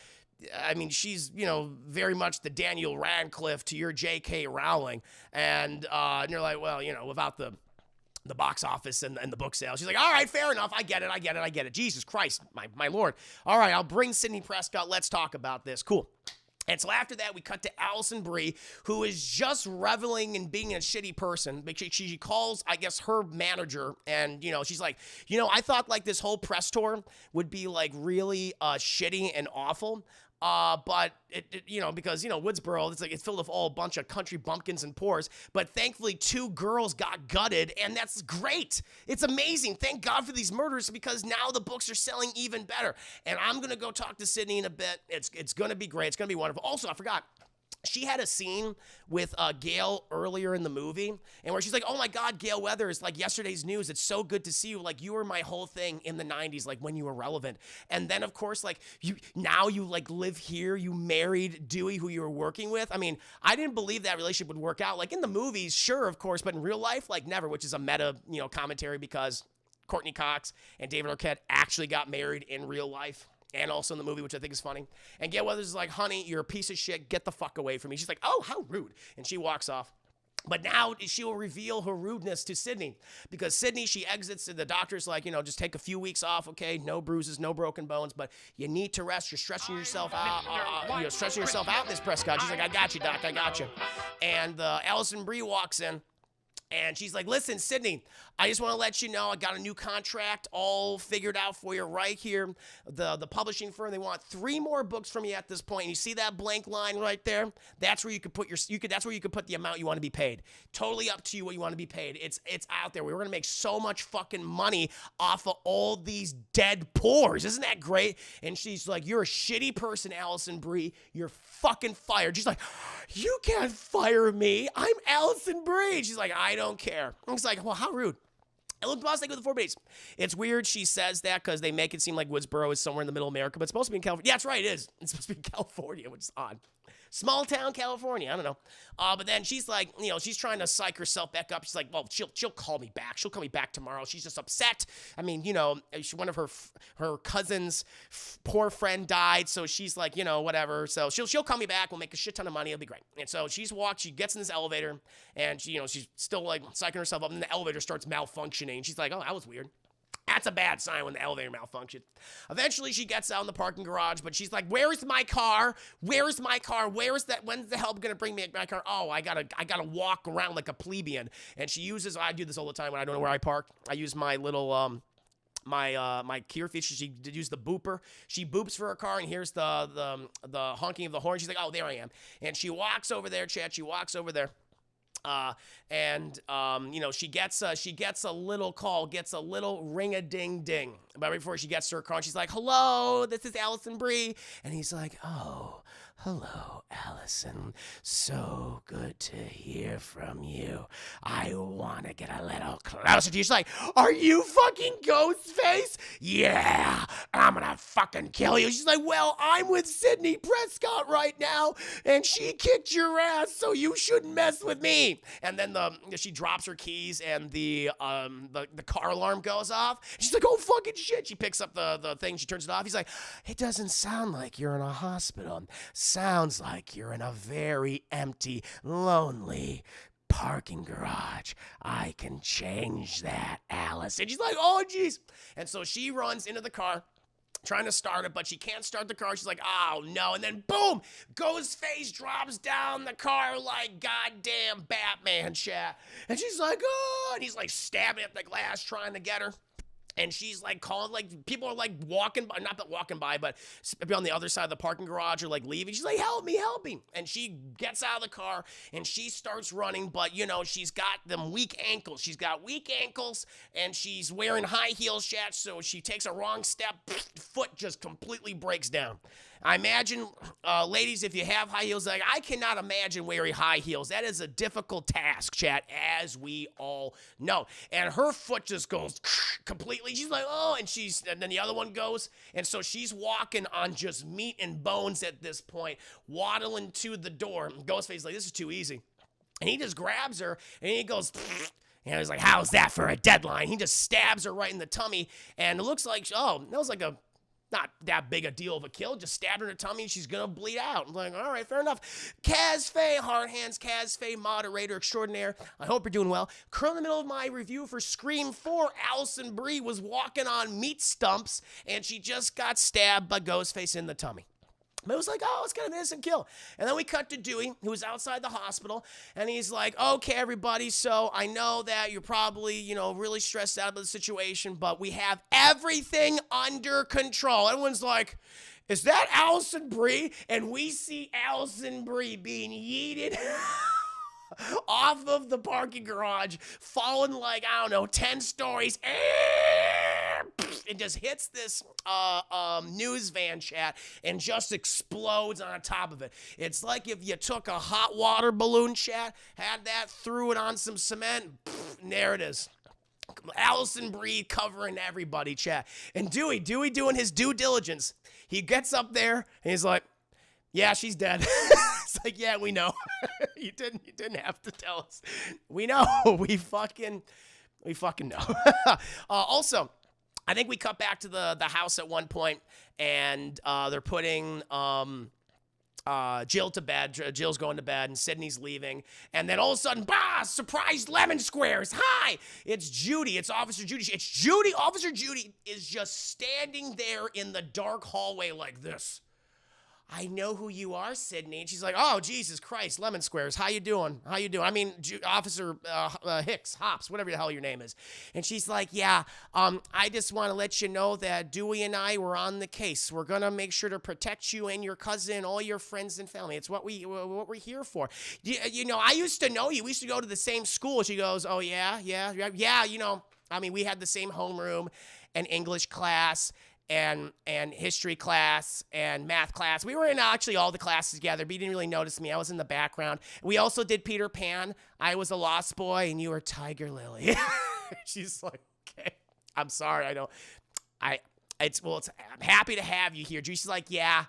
I mean, she's, very much the Daniel Radcliffe to your J.K. Rowling. And you're like, well, without the box office and the book sales. She's like, all right, fair enough. I get it. Jesus Christ, my Lord. All right, I'll bring Sidney Prescott. Let's talk about this. Cool. And so after that, we cut to Allison Brie, who is just reveling in being a shitty person. She calls, I guess, her manager, and, she's like, I thought, like, this whole press tour would be, like, really shitty and awful. But because Woodsboro, it's filled with a bunch of country bumpkins and pores. But thankfully, 2 girls got gutted, and that's great. It's amazing. Thank God for these murders, because now the books are selling even better. And I'm gonna go talk to Sidney in a bit. It's gonna be great. It's gonna be wonderful. Also, I forgot. She had a scene with Gail earlier in the movie, and where she's like, oh my God, Gail Weathers, like yesterday's news, it's so good to see you. Like, you were my whole thing in the 90s, like when you were relevant. And then, of course, like, you like live here, you married Dewey, who you were working with. I mean, I didn't believe that relationship would work out. Like in the movies, sure, of course, but in real life, like never, which is a meta, commentary, because Courtney Cox and David Arquette actually got married in real life. And also in the movie, which I think is funny. And Gail Weathers is like, honey, you're a piece of shit. Get the fuck away from me. She's like, oh, how rude. And she walks off. But now she will reveal her rudeness to Sidney. Because Sidney, she exits, and the doctor's like, just take a few weeks off, okay? No bruises, no broken bones, but you need to rest. You're stretching yourself out. You're stretching yourself out, Miss Prescott. She's like, I got you, Doc. I got you. And Allison Brie walks in. And she's like, listen, Sidney, I just want to let you know I got a new contract all figured out for you right here. The publishing firm, they want 3 more books from you at this point. And you see that blank line right there? That's where you could put that's where you could put the amount you want to be paid. Totally up to you what you want to be paid. It's out there. We're going to make so much fucking money off of all these dead pores. Isn't that great? And she's like, you're a shitty person, Allison Brie. You're fucking fired. She's like, you can't fire me. I'm Allison Brie. She's like, I don't care. And it's like, well, how rude. It looked boss like with the 4 base. It's weird she says that because they make it seem like Woodsboro is somewhere in the middle of America, but it's supposed to be in California. Yeah, that's right, it is. It's supposed to be in California, which is odd. Small town California, I don't know. But then she's like, she's trying to psych herself back up. She's like, well, she'll call me back. She'll call me back tomorrow. She's just upset. I mean, one of her cousin's poor friend died, so she's like, whatever. So she'll call me back. We'll make a shit ton of money. It'll be great. And so she gets in this elevator, and she's still like psyching herself up, and the elevator starts malfunctioning. She's like, oh, that was weird. That's a bad sign when the elevator malfunctions. Eventually, she gets out in the parking garage, but she's like, where's my car? Where's my car? Where's that? When's the help going to bring me my car? Oh, I gotta walk around like a plebeian. And she uses, I do this all the time when I don't know where I park. I use my little, my Kia feature. She did use the booper. She boops for her car and hears the honking of the horn. She's like, oh, there I am. And she walks over there, Chad. She walks over there. She gets a little call, gets a little ring-a-ding-ding. But before she gets to her car, and she's like, hello, this is Allison Brie. And he's like, oh, hello, Allison. So good to hear from you. I want to get a little closer to you. She's like, are you fucking Ghostface? Yeah, I'm going to fucking kill you. She's like, well, I'm with Sidney Prescott right now, and she kicked your ass, so you shouldn't mess with me. And then she drops her keys, and the car alarm goes off. She's like, oh, fucking shit. She picks up the thing. She turns it off. He's like, it doesn't sound like you're in a hospital. Sounds like you're in a very empty, lonely parking garage. I can change that, Alice. And she's like, oh, jeez. And so she runs into the car, trying to start it, but she can't start the car. She's like, oh, no. And then, boom, Ghostface drops down the car like goddamn Batman, chat. And she's like, oh, and he's like stabbing at the glass, trying to get her. And she's like calling, like people are like walking by, not walking by, but on the other side of the parking garage or like leaving. She's like, help me, help me. And she gets out of the car and she starts running, but she's got them weak ankles. She's got weak ankles and she's wearing high heels, chat. So she takes a wrong step, foot just completely breaks down. I imagine, ladies, if you have high heels, like I cannot imagine wearing high heels. That is a difficult task, chat, as we all know. And her foot just goes completely. She's like, oh, and then the other one goes. And so she's walking on just meat and bones at this point, waddling to the door. Ghostface is like, this is too easy. And he just grabs her and he goes, and he's like, how's that for a deadline? He just stabs her right in the tummy. And it looks like, oh, that was like a Not that big a deal of a kill. Just stabbed her in her tummy and she's going to bleed out. I'm like, all right, fair enough. Kaz Faye, Hard Hands, Kaz Faye, moderator extraordinaire. I hope you're doing well. Currently in the middle of my review for Scream 4, Allison Brie was walking on meat stumps and she just got stabbed by Ghostface in the tummy. But it was like, oh, it's kind of an innocent kill. And then we cut to Dewey, who was outside the hospital, and he's like, okay, everybody, so I know that you're probably, really stressed out about the situation, but we have everything under control. Everyone's like, is that Allison Brie? And we see Allison Brie being yeeted off of the parking garage, falling like, 10 stories. It just hits this news van chat and just explodes on top of it. It's like if you took a hot water balloon chat, had that, threw it on some cement, and there it is. Allison Brie covering everybody, chat. And Dewey doing his due diligence. He gets up there and he's like, yeah, she's dead. It's like, yeah, we know. You didn't have to tell us. We know. We fucking know. Also, I think we cut back to the house at one point, and they're putting Jill to bed. Jill's going to bed, and Sidney's leaving. And then all of a sudden, surprise lemon squares. Hi, it's Judy. It's Officer Judy. It's Judy. Officer Judy is just standing there in the dark hallway like this. I know who you are, Sidney. And she's like, oh, Jesus Christ, lemon squares. How you doing? I mean, Officer Hicks, Hops, whatever the hell your name is. And she's like, yeah, I just want to let you know that Dewey and I were on the case. We're going to make sure to protect you and your cousin, all your friends and family. It's what we're here for. I used to know you. We used to go to the same school. She goes, oh, yeah. We had the same homeroom and English class and history class and math class. We were in actually all the classes together, but you didn't really notice me. I was in the background. We also did Peter Pan. I was a Lost Boy, and you were Tiger Lily. She's like, okay, I'm sorry. I'm happy to have you here. She's like, yeah,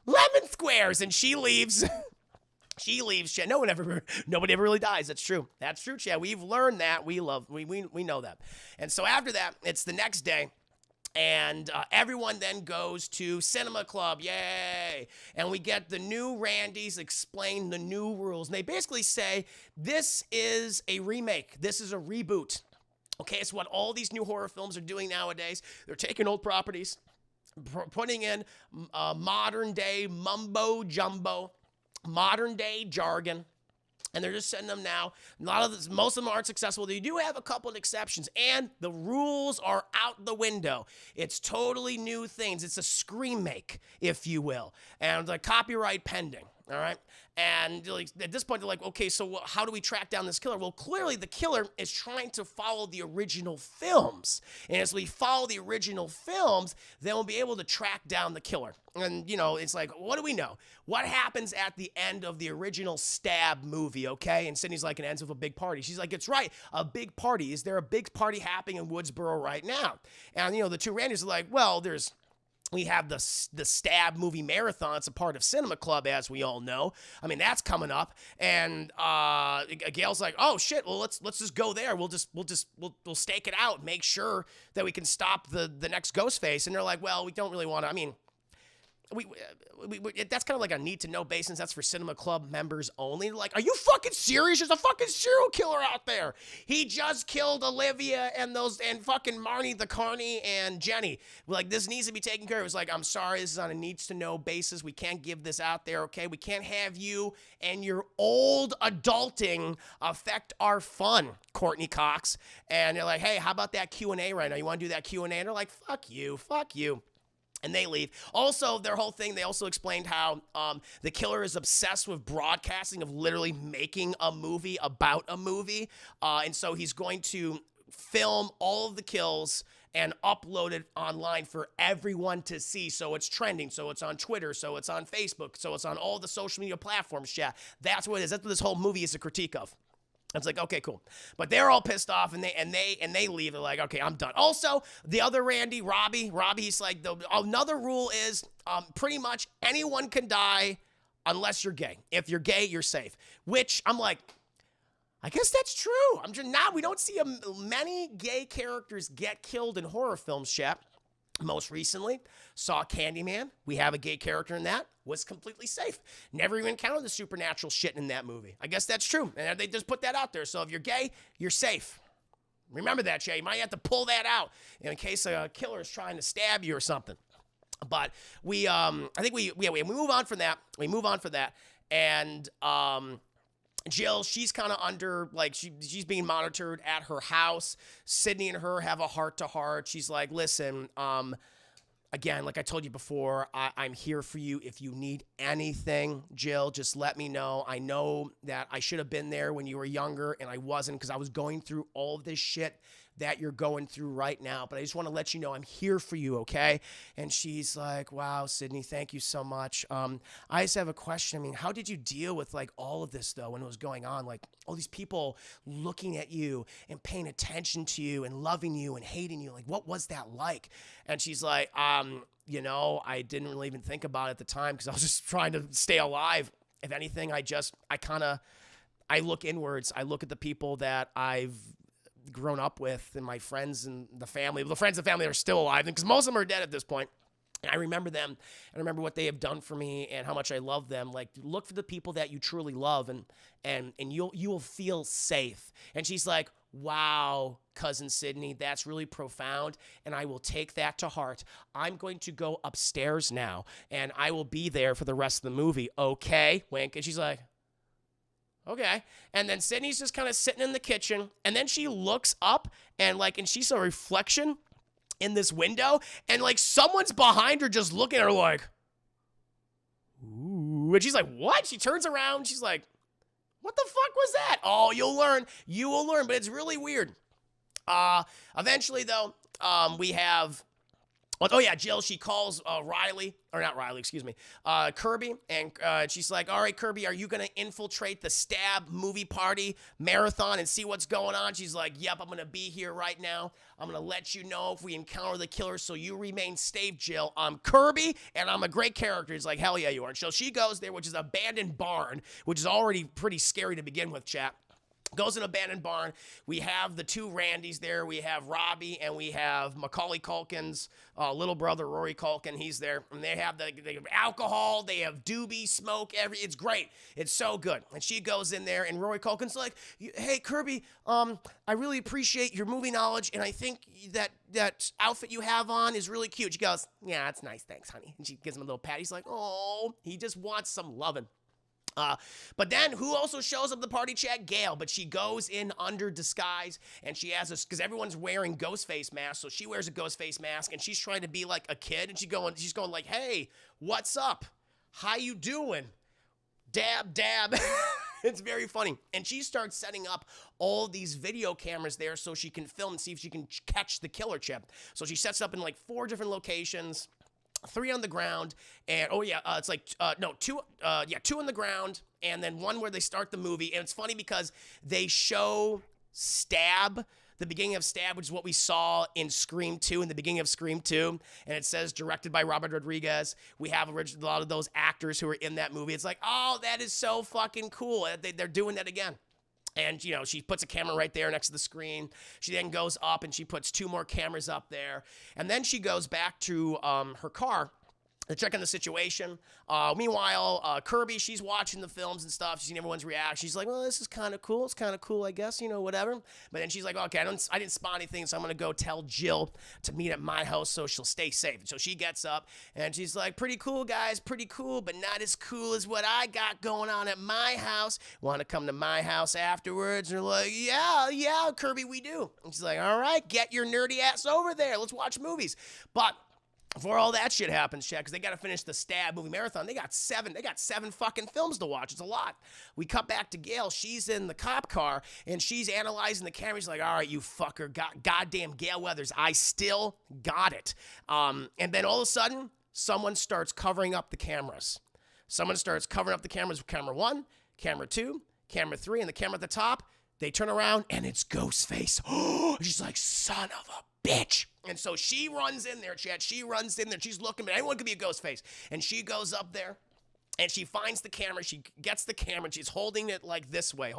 lemon squares, and she leaves. She leaves, Chad. Nobody ever really dies. That's true. That's true, Chad. We've learned that. We know that. And so after that, it's the next day. And everyone then goes to Cinema Club, yay! And we get the new Randys explain the new rules. And they basically say, this is a remake. This is a reboot. Okay, it's what all these new horror films are doing nowadays. They're taking old properties, putting in modern-day mumbo-jumbo, modern-day jargon. And they're just sending them now. Most of them aren't successful. They do have a couple of exceptions, and the rules are out the window. It's totally new things. It's a scream make, if you will, and the copyright pending. All right. And at this point, they're like, okay, so how do we track down this killer? Well, clearly the killer is trying to follow the original films. And as we follow the original films, then we'll be able to track down the killer. And, it's like, what do we know? What happens at the end of the original Stab movie, okay? And Sydney's like, it ends with a big party. She's like, it's right, a big party. Is there a big party happening in Woodsboro right now? And, the two Randys are like, well, we have the Stab movie marathon. It's a part of Cinema Club, as we all know. I mean, that's coming up. And Gail's like, oh shit, well let's just go there. We'll stake it out, make sure that we can stop the next Ghostface. And they're like, well, we don't really want to. I mean, that's kind of like a need to know basis. That's for Cinema Club members only. Like, are you fucking serious? There's a fucking serial killer out there. He just killed Olivia and fucking Marnie the Carney and Jenny. Like, this needs to be taken care of. It's like, I'm sorry, this is on a needs to know basis. We can't give this out there, okay? We can't have you and your old adulting affect our fun, Courtney Cox. And they're like, hey, how about that Q&A right now? You want to do that Q&A? And they're like, fuck you. And they leave. Also, their whole thing, they also explained how the killer is obsessed with broadcasting, of literally making a movie about a movie. And so he's going to film all of the kills and upload it online for everyone to see. So it's trending. So it's on Twitter. So it's on Facebook. So it's on all the social media platforms, chat. That's what it is. That's what this whole movie is a critique of. It's like, okay, cool. But they're all pissed off, and they leave. They're like, okay, I'm done. Also, the other Randy, Robbie's like, another rule is pretty much anyone can die unless you're gay. If you're gay, you're safe. Which I'm like, I guess that's true. We don't see many gay characters get killed in horror films, chap. Most recently, saw Candyman. We have a gay character in that. Was completely safe. Never even encountered the supernatural shit in that movie. I guess that's true. And they just put that out there. So if you're gay, you're safe. Remember that, Jay. You might have to pull that out in case a killer is trying to stab you or something. But I think we move on from that. We move on from that. And Jill, she's kind of under, like, she's being monitored at her house. Sidney and her have a heart-to-heart. She's like, listen, again, like I told you before, I'm here for you. If you need anything, Jill, just let me know. I know that I should have been there when you were younger, and I wasn't because I was going through all of this shit that you're going through right now. But I just want to let you know I'm here for you, okay? And she's like, wow, Sidney, thank you so much. I just have a question. I mean, how did you deal with, like, all of this, though, when it was going on? Like, all these people looking at you and paying attention to you and loving you and hating you. Like, what was that like? And she's like, you know, I didn't really even think about it at the time because I was just trying to stay alive. If anything, I look inwards. I look at the people that I've grown up with and my friends and the family. The friends and family are still alive because most of them are dead at this point. And I remember them, and I remember what they have done for me and how much I love them. Like, look for the people that you truly love, and you will feel safe. And she's like, wow, cousin Sidney, that's really profound, and I will take that to heart. I'm going to go upstairs now, and I will be there for the rest of the movie. Okay, wink. And she's like, okay. And then Sydney's just kind of sitting in the kitchen, and then she looks up and she saw a reflection in this window, and like someone's behind her just looking at her like, ooh. And she's like, what? She turns around, she's like, what the fuck was that? Oh, you'll learn. You will learn, but it's really weird. Eventually though, we have, oh yeah, Jill, she calls Kirby, and she's like, all right, Kirby, are you going to infiltrate the Stab movie party marathon and see what's going on? She's like, yep, I'm going to be here right now. I'm going to let you know if we encounter the killer, so you remain safe, Jill. I'm Kirby, and I'm a great character. He's like, hell yeah, you are. And so she goes there, which is an abandoned barn, which is already pretty scary to begin with, chat. Goes in an abandoned barn. We have the two Randys there. We have Robbie, and we have Macaulay Culkin's little brother, Rory Culkin. He's there. And they have the alcohol. They have doobie, smoke. It's great. It's so good. And she goes in there, and Rory Culkin's like, hey, Kirby, I really appreciate your movie knowledge, and I think that outfit you have on is really cute. She goes, yeah, that's nice. Thanks, honey. And she gives him a little pat. He's like, oh, he just wants some loving. But then who also shows up at the party, chat? Gail. But she goes in under disguise, and she has because everyone's wearing Ghostface masks, so she wears a Ghostface mask, and she's trying to be like a kid, and she's going like, hey, what's up? How you doing? Dab, dab. It's very funny. And she starts setting up all these video cameras there so she can film and see if she can catch the killer, chip. So she sets up in like 4 different locations. 3 on the ground, and two on the ground, and then 1 where they start the movie. And it's funny because they show Stab, the beginning of Stab, which is what we saw in Scream 2, in the beginning of Scream 2, and it says directed by Robert Rodriguez. We have a lot of those actors who are in that movie. It's like, oh, that is so fucking cool. They're doing that again. And, you know, she puts a camera right there next to the screen. She then goes up and she puts 2 more cameras up there. And then she goes back to her car to check on the situation. Meanwhile, Kirby, she's watching the films and stuff. She's seen everyone's reaction. She's like, well, this is kind of cool. It's kind of cool, I guess, you know, whatever. But then she's like, okay, I didn't spot anything, so I'm going to go tell Jill to meet at my house so she'll stay safe. So she gets up, and she's like, pretty cool, guys, pretty cool, but not as cool as what I got going on at my house. Want to come to my house afterwards? And they're like, yeah, Kirby, we do. And she's like, all right, get your nerdy ass over there. Let's watch movies. But before all that shit happens, chat, because they got to finish the Stab movie marathon. They got 7 fucking films to watch. It's a lot. We cut back to Gail. She's in the cop car, and she's analyzing the camera. She's like, all right, you fucker. Goddamn Gail Weathers. I still got it. And then all of a sudden, someone starts covering up the cameras. Someone starts covering up the cameras with camera 1, camera 2, camera 3, and the camera at the top. They turn around, and it's Ghostface. Oh, she's like, son of a bitch. And so she runs in there, chat. She runs in there. She's looking, but anyone could be a ghost face. And she goes up there, and she finds the camera. She gets the camera, and she's holding it like this way,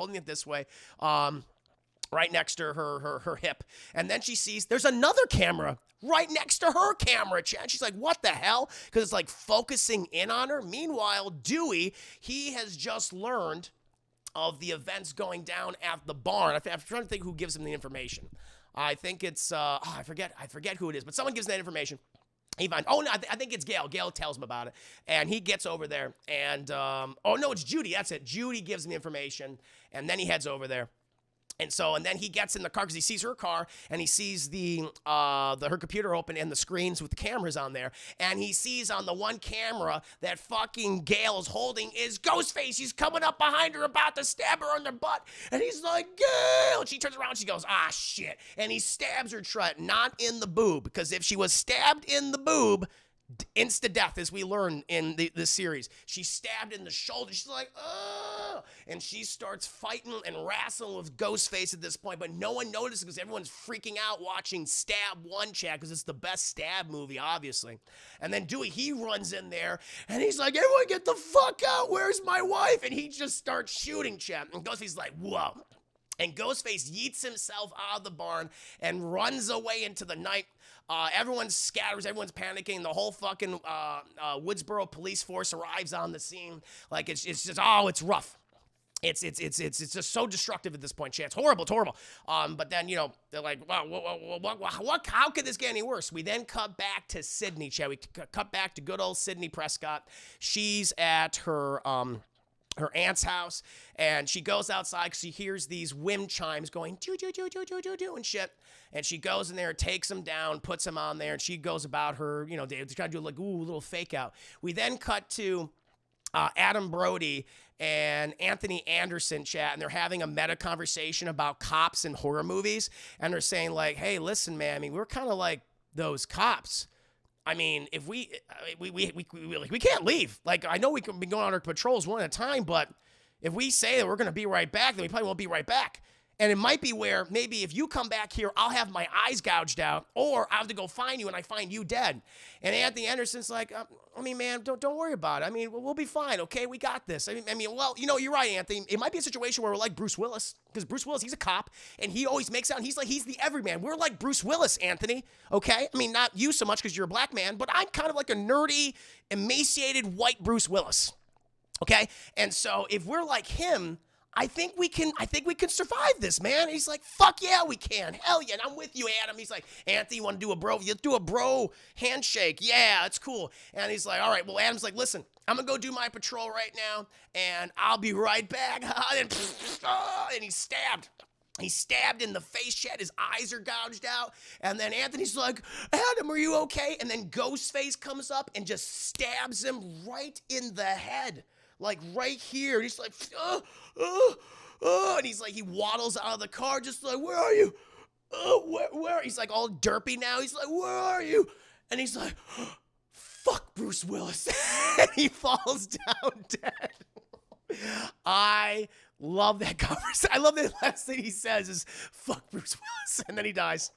right next to her hip. And then she sees there's another camera right next to her camera, Chad. She's like, what the hell? Because it's like focusing in on her. Meanwhile, Dewey, he has just learned of the events going down at the barn. I'm trying to think who gives him the information. I think it's, I forget who it is, but someone gives that information. He finds, oh no, I think it's Gail. Gail tells him about it, and he gets over there, and, oh no, it's Judy, that's it. Judy gives him the information, and then he heads over there. And then he gets in the car because he sees her car and he sees her computer open and the screens with the cameras on there. And he sees on the one camera that fucking Gail is holding is Ghostface. He's coming up behind her about to stab her in the butt. And he's like, Gail! And she turns around and she goes, ah, shit. And he stabs her, not in the boob. Because if she was stabbed in the boob, insta-death, as we learn in this series. She's stabbed in the shoulder. She's like, ugh! And she starts fighting and wrestling with Ghostface at this point, but no one notices because everyone's freaking out watching Stab 1, Chad, because it's the best Stab movie, obviously. And then Dewey, he runs in there, and he's like, everyone get the fuck out! Where's my wife? And he just starts shooting, Chad. And Ghostface's like, whoa. And Ghostface yeets himself out of the barn and runs away into the night. Everyone scatters, everyone's panicking. The whole fucking Woodsboro police force arrives on the scene. Like it's just, oh, it's rough. It's just so destructive at this point, Chad. It's horrible, it's horrible. But then, you know, they're like, wow, what, how could this get any worse? We then cut back to Sidney, Chad. We cut back to good old Sidney Prescott. She's at her aunt's house, and she goes outside because she hears these wind chimes going do do do do do do do and shit. And she goes in there, takes them down, puts them on there, and she goes about her, you know, they try to do like little fake out. We then cut to Adam Brody and Anthony Anderson, chat, and they're having a meta conversation about cops and horror movies, and they're saying like, hey, listen, man, I mean, we're kind of like those cops. I mean, if we can't leave. Like, I know we can be going on our patrols one at a time, but if we say that we're going to be right back, then we probably won't be right back. And it might be where maybe if you come back here, I'll have my eyes gouged out, or I have to go find you and I find you dead. And Anthony Anderson's like, I mean, man, don't worry about it. I mean, we'll be fine, okay? We got this. I mean, well, you know, you're right, Anthony. It might be a situation where we're like Bruce Willis, because Bruce Willis, he's a cop, and he always makes out, he's the everyman. We're like Bruce Willis, Anthony, okay? I mean, not you so much because you're a black man, but I'm kind of like a nerdy, emaciated white Bruce Willis, okay? And so if we're like him, I think we can survive this, man. And he's like, fuck yeah, we can. Hell yeah. And I'm with you, Adam. He's like, Anthony, you want to do a bro? You do a bro handshake. Yeah, it's cool. And he's like, all right. Well, Adam's like, listen, I'm going to go do my patrol right now, and I'll be right back. And he's stabbed. He's stabbed in the face, Chad. His eyes are gouged out. And then Anthony's like, Adam, are you okay? And then Ghostface comes up and just stabs him right in the head. Like right here. And he's like, and he's like, he waddles out of the car just like, where are you? Where? He's like all derpy now. He's like, where are you? And he's like, fuck Bruce Willis. And he falls down dead. I love that conversation. I love the last thing he says is, fuck Bruce Willis. And then he dies.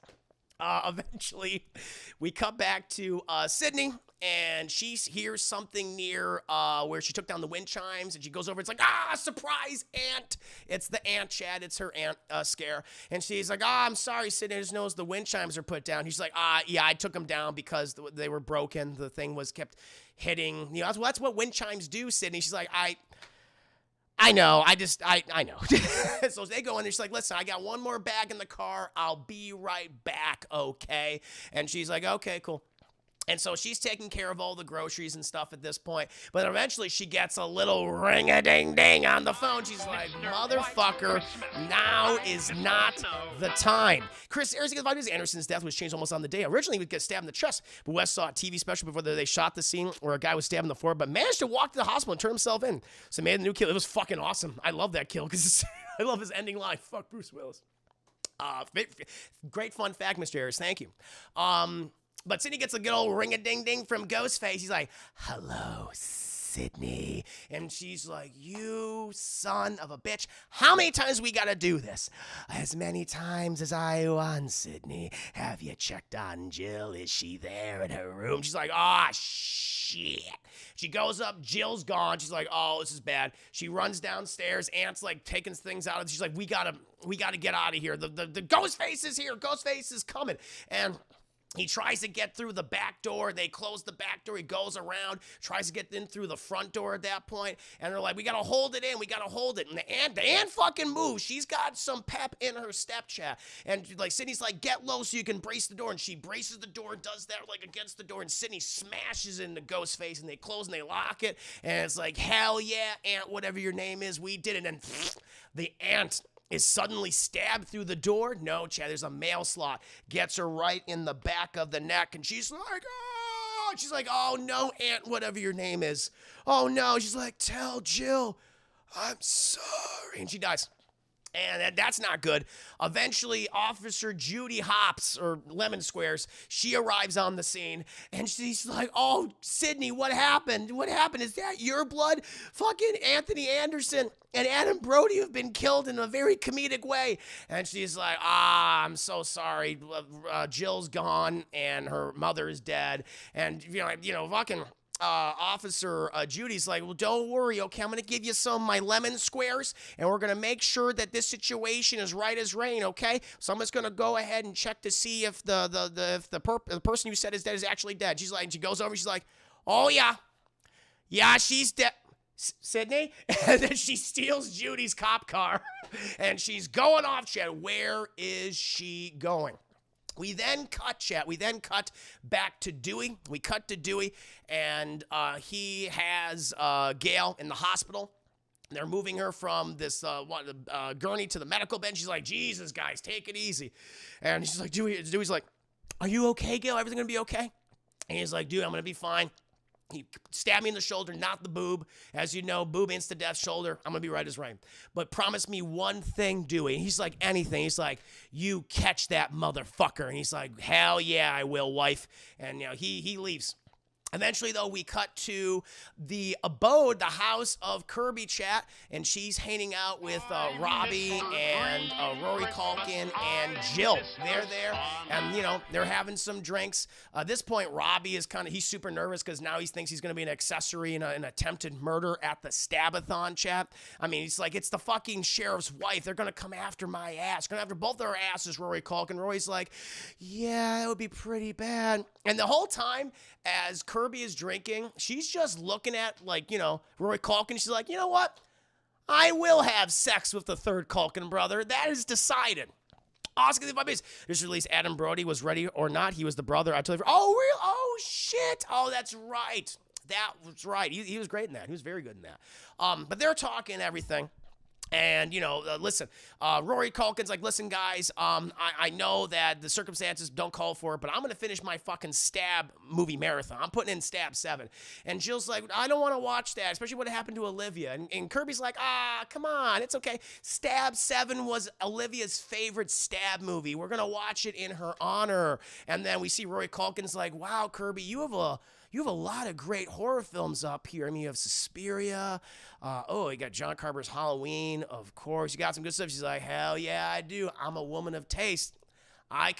Eventually, we cut back to Sidney, and she hears something near where she took down the wind chimes, and she goes over. It's like, surprise, aunt. It's the aunt, Chad. It's her aunt scare. And she's like, I'm sorry, Sidney. I just noticed the wind chimes are put down. He's like, yeah, I took them down because they were broken. The thing was kept hitting. You know, that's what wind chimes do, Sidney. She's like, I know. I know. So they go in there. She's like, listen, I got one more bag in the car. I'll be right back, okay? And she's like, okay, cool. And so she's taking care of all the groceries and stuff at this point. But eventually she gets a little ring-a-ding-ding on the phone. She's like, motherfucker, now is not the time. Chris Anderson's death was changed almost on the day. Originally, he would get stabbed in the chest. But Wes saw a TV special before they shot the scene where a guy was stabbed in the forehead, but managed to walk to the hospital and turn himself in. So made the new kill. It was fucking awesome. I love that kill because I love his ending line. Fuck Bruce Willis. Great fun fact, Mr. Harris. Thank you. But Sidney gets a good old ring-a-ding-ding from Ghostface. He's like, hello, Sidney. And she's like, you son of a bitch. How many times we gotta do this? As many times as I want, Sidney. Have you checked on Jill? Is she there in her room? She's like, shit. shit. She goes up, Jill's gone. She's like, oh, this is bad. She runs downstairs. Aunt's like taking things out of it. She's like, we gotta get out of here. The Ghostface is here. Ghostface is coming. And he tries to get through the back door. They close the back door. He goes around, tries to get in through the front door at that point. And they're like, we got to hold it in. We got to hold it. And the aunt fucking moves. She's got some pep in her step chat. And like Sydney's like, get low so you can brace the door. And she braces the door, does that like against the door. And Sydney smashes into Ghostface. And they close and they lock it. And it's like, hell yeah, aunt, whatever your name is, we did it. And the aunt is suddenly stabbed through the door. No, Chad, there's a mail slot. Gets her right in the back of the neck. And she's like, oh, she's like, oh no, aunt, whatever your name is. Oh no, she's like, tell Jill, I'm sorry. And she dies. And that's not good. Eventually, Officer Judy Hops, or Lemon Squares, she arrives on the scene, and she's like, oh, Sidney, what happened? What happened? Is that your blood? Fucking Anthony Anderson and Adam Brody have been killed in a very comedic way. And she's like, I'm so sorry. Jill's gone, and her mother is dead. And, fucking... Officer Judy's like, well, don't worry, okay, I'm gonna give you some of my lemon squares, and we're gonna make sure that this situation is right as rain, okay? So I'm just gonna go ahead and check to see if the person you said is dead is actually dead. She's like, and she goes over, she's like, oh yeah, she's dead. Sydney? And then she steals Judy's cop car, and she's going off, Chad. Where is she going? We then cut back to Dewey. We cut to Dewey, and he has Gail in the hospital. They're moving her from this gurney to the medical bench. She's like, Jesus, guys, take it easy. And she's like, Dewey's like, are you okay, Gail? Everything gonna be okay? And he's like, dude, I'm gonna be fine. He stabbed me in the shoulder, not the boob. As you know, boob insta-death, shoulder. I'm going to be right as rain. But promise me one thing, Dewey. He's like, anything. He's like, you catch that motherfucker. And he's like, hell yeah, I will, wife. And, he leaves. Eventually, though, we cut to the abode, the house of Kirby, chat, and she's hanging out with Robbie and Rory Culkin and Jill. They're there, and, they're having some drinks. At this point, Robbie is he's super nervous because now he thinks he's going to be an accessory in an attempted murder at the Stabathon, chat. I mean, he's like, it's the fucking sheriff's wife. They're going to come after my ass. Going after both of our asses, Rory Culkin. Rory's like, yeah, it would be pretty bad. And the whole time, as Kirby is drinking, she's just looking at, Rory Culkin. She's like, you know what? I will have sex with the third Culkin brother. That is decided. Oscar, this release, Adam Brody was ready or not. He was the brother. I told you. Oh, real? Oh, shit. Oh, that's right. That was right. He was great in that. He was very good in that. But they're talking everything. And, listen, Rory Culkin's like, listen, guys, I know that the circumstances don't call for it, but I'm going to finish my fucking Stab movie marathon. I'm putting in Stab 7. And Jill's like, I don't want to watch that, especially what happened to Olivia. And Kirby's like, come on, it's okay. Stab 7 was Olivia's favorite Stab movie. We're going to watch it in her honor. And then we see Rory Culkin's like, wow, Kirby, you have a lot of great horror films up here. I mean, you have Suspiria. You got John Carpenter's Halloween, of course. You got some good stuff. She's like, hell yeah, I do. I'm a woman of taste. I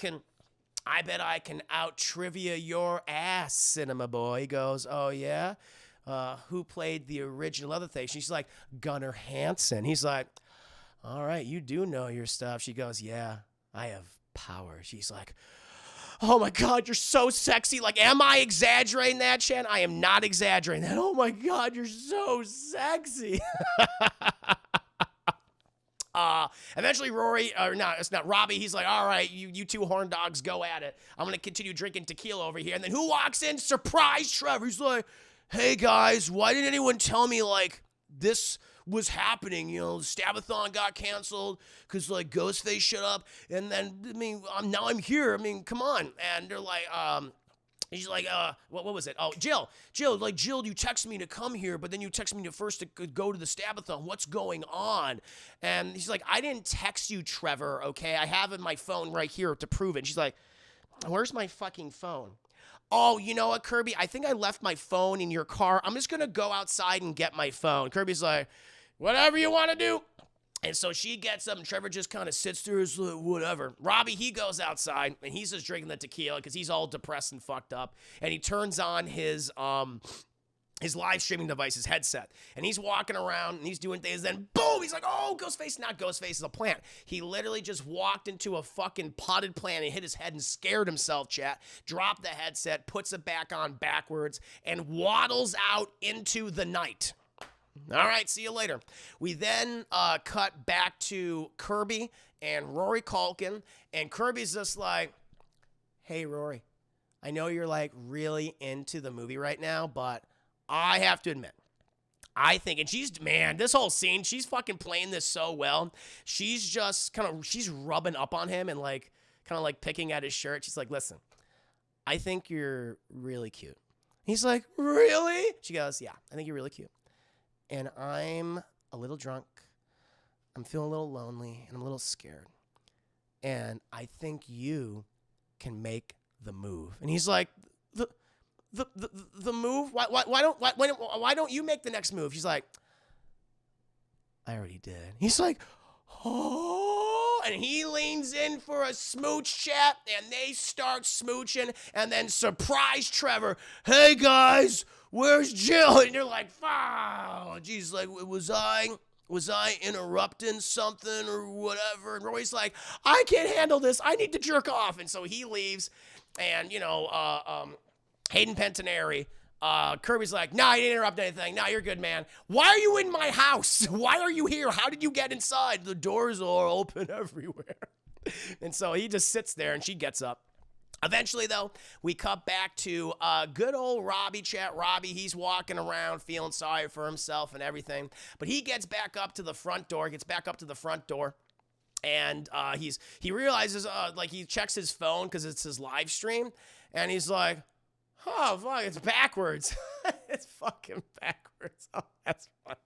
bet I can out-trivia your ass, Cinema Boy. He goes, oh yeah? Who played the original other thing? She's like, Gunnar Hansen. He's like, all right, you do know your stuff. She goes, yeah, I have power. She's like, oh my God, you're so sexy. Like, am I exaggerating that, Shan? I am not exaggerating that. Oh my God, you're so sexy. Eventually Robbie, he's like, all right, you two horn dogs, go at it. I'm going to continue drinking tequila over here. And then who walks in? Surprise, Trevor. He's like, hey guys, why didn't anyone tell me, this was happening? The Stabathon got canceled because Ghostface shut up, and then now I'm here. Come on. And they're like, he's like, what was it? Oh, Jill, you texted me to come here, but then you texted me to go to the Stabathon. What's going on? And he's like, I didn't text you, Trevor. Okay, I have my phone right here to prove it. And she's like, where's my fucking phone? Oh, you know what, Kirby? I think I left my phone in your car. I'm just gonna go outside and get my phone. Kirby's like, whatever you want to do. And so she gets up, and Trevor just kind of sits there, is like, whatever. Robbie, he goes outside, and he's just drinking the tequila because he's all depressed and fucked up. And he turns on his live streaming device, his headset, and he's walking around, and he's doing things. Then boom, he's like, "Oh, Ghostface!" Not Ghostface, is a plant. He literally just walked into a fucking potted plant and hit his head and scared himself. Chat. Dropped the headset, puts it back on backwards, and waddles out into the night. All right, see you later. We then cut back to Kirby and Rory Culkin, and Kirby's just like, "Hey, Rory, I know you're like really into the movie right now, but I have to admit, I think," and she's, man, this whole scene, she's fucking playing this so well. She's just she's rubbing up on him and like kind of like picking at his shirt. She's like, "Listen, I think you're really cute." He's like, "Really?" She goes, "Yeah, I think you're really cute. And I'm a little drunk, I'm feeling a little lonely, and I'm a little scared. And I think you can make the move." And he's like, the move? Why don't you make the next move? She's like, "I already did." He's like, "Oh," and he leans in for a smooch chat, and they start smooching, and then surprise Trevor, "Hey guys, where's Jill?" And you're like, "Wow." She's like, was I interrupting something or whatever?" And Roy's like, "I can't handle this. I need to jerk off." And so he leaves, and Hayden Panettiere, Kirby's like, "Nah, you didn't interrupt anything. Nah, you're good, man. Why are you in my house? Why are you here? How did you get inside? The doors are open everywhere." And so he just sits there, and she gets up. Eventually, though, we cut back to good old Robbie chat. Robbie, he's walking around feeling sorry for himself and everything. But he gets back up to the front door, and he realizes, he checks his phone because it's his live stream, and he's like, "Oh, fuck, it's backwards." It's fucking backwards. Oh, that's funny.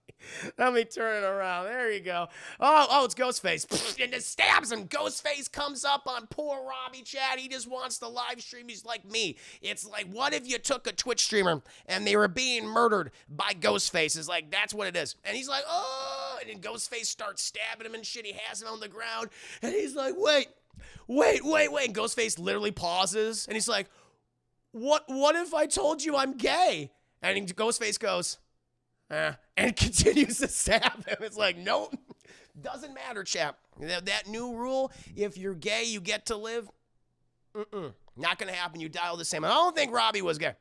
Let me turn it around. There you go. Oh, it's Ghostface. And just stabs him. Ghostface comes up on poor Robbie chat. He just wants to live stream. He's like me. It's like, what if you took a Twitch streamer and they were being murdered by Ghostface? It's like, that's what it is. And he's like, "Oh," and then Ghostface starts stabbing him and shit. He has him on the ground. And he's like, wait. And Ghostface literally pauses. And he's like, What if I told you I'm gay?" And Ghostface goes, and continues to stab him. It's like, nope, doesn't matter, chap. That new rule, if you're gay, you get to live. Not going to happen. You die all the same. I don't think Robbie was gay.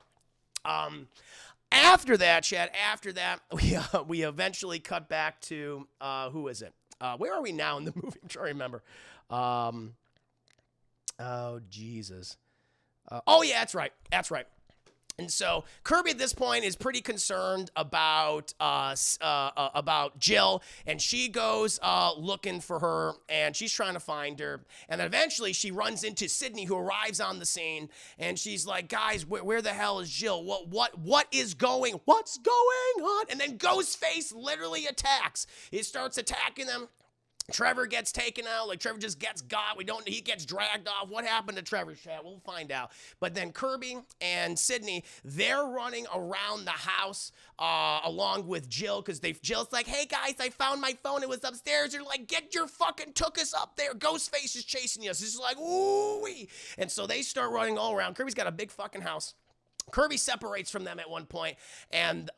After that, Chad, we eventually cut back to, who is it? Where are we now in the movie? I'm trying to remember. Oh, Jesus. Oh, yeah, that's right. And so Kirby at this point is pretty concerned about Jill, and she goes looking for her, and she's trying to find her. And then eventually she runs into Sidney, who arrives on the scene, and she's like, "Guys, where the hell is Jill? What's going on?" And then Ghostface literally attacks. He starts attacking them. Trevor gets taken out. Like, Trevor just gets got. He gets dragged off. What happened to Trevor's chat? We'll find out. But then Kirby and Sidney, they're running around the house along with Jill, because Jill's like, "Hey guys, I found my phone. It was upstairs." They're like, "Get your fucking tuchus up there. Ghostface is chasing us." It's like, ooh-wee. And so they start running all around. Kirby's got a big fucking house. Kirby separates from them at one point, and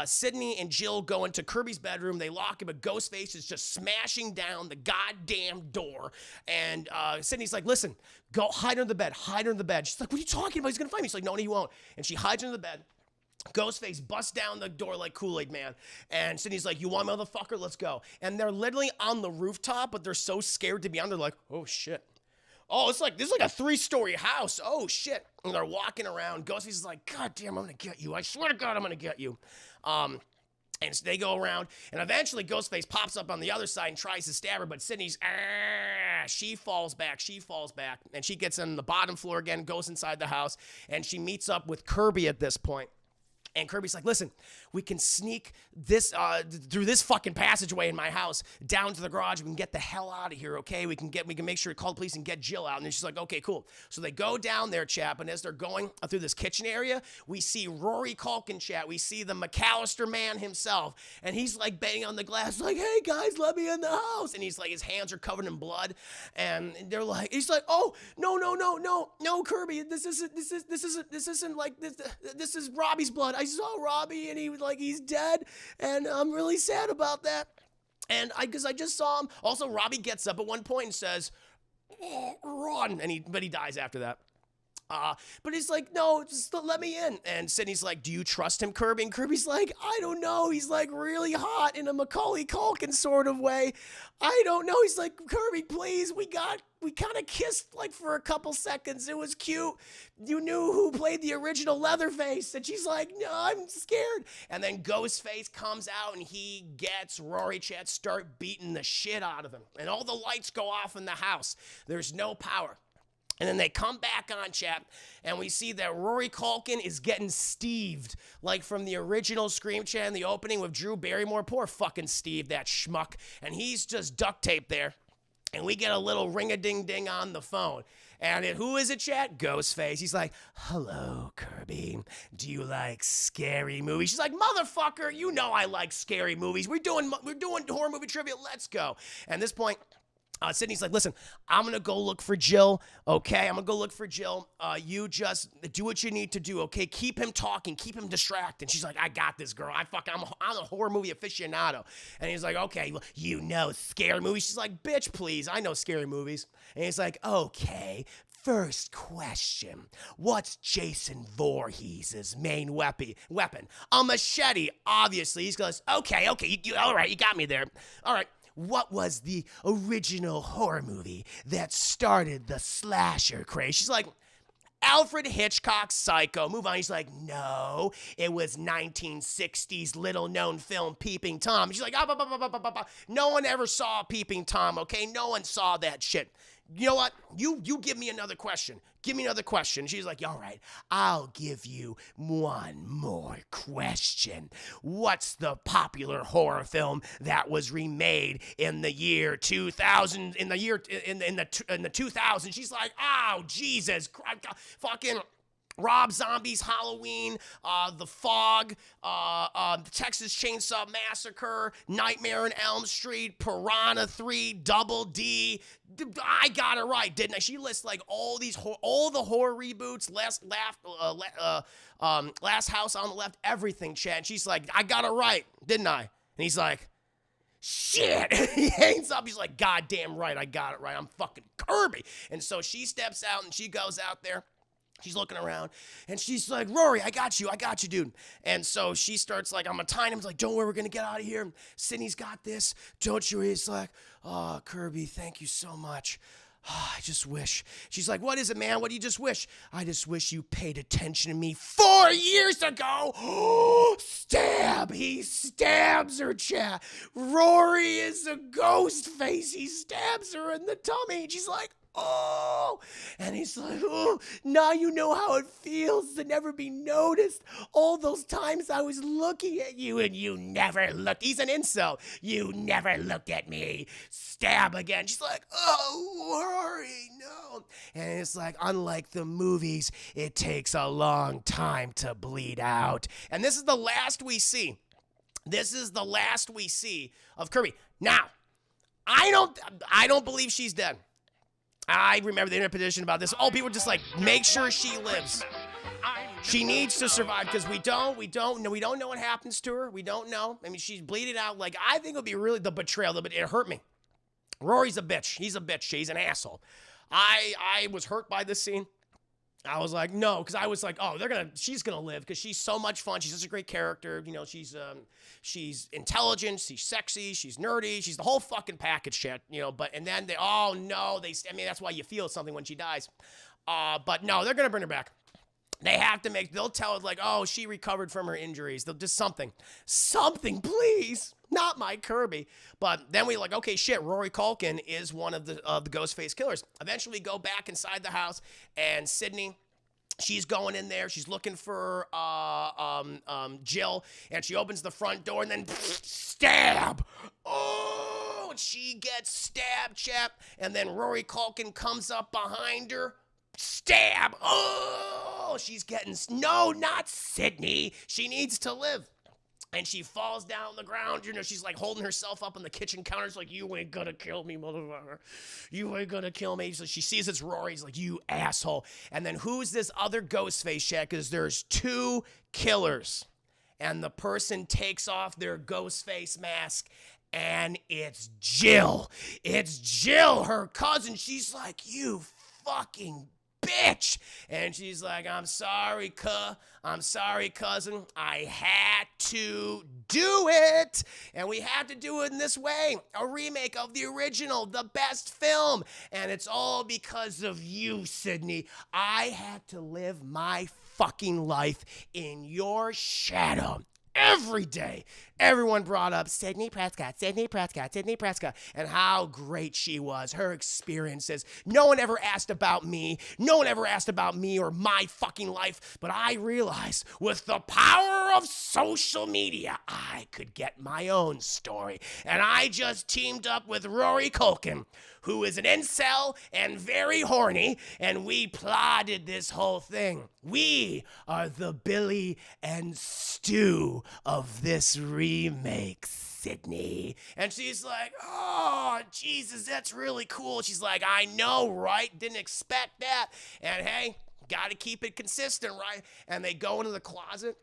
Sidney and Jill go into Kirby's bedroom. They lock him, but Ghostface is just smashing down the goddamn door. And Sidney's like, "Listen, go hide under the bed. Hide under the bed." She's like, "What are you talking about? He's going to find me." He's like, "No, he won't." And she hides under the bed. Ghostface busts down the door like Kool-Aid Man. And Sidney's like, "You want, motherfucker? Let's go." And they're literally on the rooftop, but they're so scared to be on. They're like, "Oh, shit. Oh, this is like a 3-story house. Oh, shit." And they're walking around. Ghostface is like, "God damn, I'm going to get you. I swear to God, I'm going to get you." And so they go around, and eventually Ghostface pops up on the other side and tries to stab her, but Sidney's, she falls back, and she gets on the bottom floor again, goes inside the house, and she meets up with Kirby at this point. And Kirby's like, listen, we can sneak this through this fucking passageway in my house down to the garage. We can get the hell out of here, okay? We can make sure to call the police and get Jill out. And then she's like, okay, cool. So they go down there, chap, and as they're going through this kitchen area, we see Rory Culkin, chat. We see the McAllister man himself, and he's like banging on the glass, like, hey guys, let me in the house. And he's like, his hands are covered in blood, and they're like, he's like, oh no, Kirby, this isn't like this. This is Robbie's blood. I saw Robbie and he was like, he's dead, and I'm really sad about that. And because I just saw him. Also, Robbie gets up at one point and says, oh, run, but he dies after that. But he's like, no, just let me in. And Sidney's like, do you trust him, Kirby? And Kirby's like, I don't know. He's like really hot in a Macaulay Culkin sort of way. I don't know. He's like, Kirby, please, we kind of kissed like for a couple seconds. It was cute. You knew who played the original Leatherface. And she's like, no, I'm scared. And then Ghostface comes out and he gets Rory, chat, start beating the shit out of him. And all the lights go off in the house. There's no power. And then they come back on, chat, and we see that Rory Culkin is getting Steved, like from the original Scream, chat, in the opening with Drew Barrymore. Poor fucking Steve, that schmuck. And he's just duct taped there. And we get a little ring-a-ding-ding on the phone. And who is it, chat? Ghostface. He's like, hello, Kirby. Do you like scary movies? She's like, motherfucker, you know I like scary movies. We're doing horror movie trivia. Let's go. And at this point, Sidney's like, listen, I'm going to go look for Jill, okay? I'm going to go look for Jill. You just do what you need to do, okay? Keep him talking. Keep him distracted. She's like, I got this, girl. I'm a horror movie aficionado. And he's like, okay, well, you know scary movies. She's like, bitch, please. I know scary movies. And he's like, okay, first question. What's Jason Voorhees' main weapon? A machete, obviously. He goes, okay, all right, you got me there. All right. What was the original horror movie that started the slasher craze? She's like, Alfred Hitchcock's Psycho. Move on. He's like, no, it was 1960s little-known film Peeping Tom. She's like, no one ever saw Peeping Tom, okay? No one saw that shit. You know what? You give me another question. Give me another question. She's like, all right, I'll give you one more question. What's the popular horror film that was remade in the year 2000? In the 2000s? She's like, oh Jesus Christ, fucking Rob Zombie's Halloween, The Fog, Texas Chainsaw Massacre, Nightmare on Elm Street, Piranha 3, Double D. I got it right, didn't I? She lists like all the horror reboots, Last House on the Left, everything, Chad. And she's like, I got it right, didn't I? And he's like, shit. He hangs up. He's like, goddamn right, I got it right. I'm fucking Kirby. And so she steps out and she goes out there. She's looking around, and she's like, Rory, I got you, dude. And so she starts like, I'm tying him. Like, don't worry, we're going to get out of here. Sidney's got this. Don't you? He's like, oh, Kirby, thank you so much. Oh, I just wish. She's like, what is it, man? What do you just wish? I just wish you paid attention to me 4 years ago. Stab. He stabs her, chat. Rory is a ghost face. He stabs her in the tummy. And she's like, oh, and he's like, oh, now you know how it feels to never be noticed. All those times I was looking at you and you never looked. He's an incel. You never looked at me. Stab again. She's like, oh, Rory, no. And it's like, unlike the movies, it takes a long time to bleed out. And this is the last we see. This is the last we see of Kirby. Now, I don't believe she's dead. I remember the internet petition about this. Oh, people just like, make sure she lives. She needs to survive because we don't know what happens to her. We don't know. I mean, she's bleeding out. Like, I think it would be really the betrayal, but it hurt me. Rory's a bitch. He's a bitch. He's an asshole. I was hurt by this scene. I was like, no, because I was like, oh, she's gonna live because she's so much fun. She's such a great character. You know, she's intelligent, she's sexy, she's nerdy, she's the whole fucking package shit. You know, and then that's why you feel something when she dies. But no, they're gonna bring her back. They'll tell it like, oh, she recovered from her injuries. They'll just something, please. Not my Kirby. But then we like, okay, shit, Rory Culkin is one of the Ghostface killers. Eventually we go back inside the house and Sidney She's going in there. She's looking for Jill, and she opens the front door, and then stab. Oh, she gets stabbed, chap. And then Rory Culkin comes up behind her. Stab. Oh, she's getting... No, not Sidney. She needs to live. And she falls down on the ground. You know, she's like holding herself up on the kitchen counter. It's like, you ain't gonna kill me, motherfucker. You ain't gonna kill me. So she sees it's Rory. He's like, you asshole. And then who's this other Ghostface check? Because there's 2 killers. And the person takes off their Ghostface mask. And it's Jill. It's Jill, her cousin. She's like, you fucking bitch. And she's like, I'm sorry, cousin. I had to do it. And we had to do it in this way. A remake of the original, the best film. And it's all because of you, Sidney. I had to live my fucking life in your shadow. Every day, everyone brought up Sidney Prescott, and how great she was, her experiences. No one ever asked about me. No one ever asked about me or my fucking life. But I realized with the power of social media, I could get my own story. And I just teamed up with Rory Culkin, who is an incel and very horny, and we plotted this whole thing. We are the Billy and Stu of this remake, Sidney. And she's like, oh, Jesus, that's really cool. She's like, I know, right? Didn't expect that. And hey, gotta keep it consistent, right? And they go into the closet.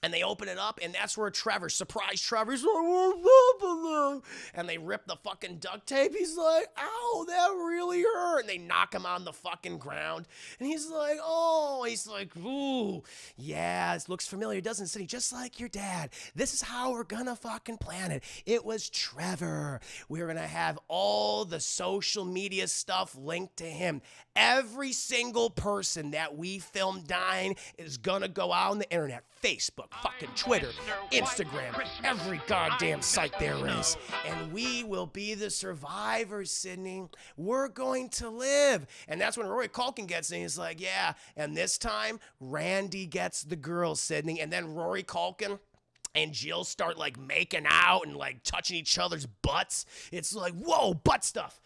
And they open it up, and that's where surprise Trevor's like, what's up? And they rip the fucking duct tape. He's like, ow, that really hurt. And they knock him on the fucking ground. And he's like, oh, he's like, ooh, yeah, this looks familiar, doesn't it? Just like your dad. This is how we're gonna fucking plan it. It was Trevor. We're gonna have all the social media stuff linked to him. Every single person that we film dying is gonna go out on the internet, Facebook, fucking Twitter, Instagram, every goddamn site there is. And we will be the survivors, Sidney. We're going to live. And that's when Rory Culkin gets in. He's like, yeah. And this time, Randy gets the girl, Sidney. And then Rory Culkin and Jill start like making out and like touching each other's butts. It's like, whoa, butt stuff.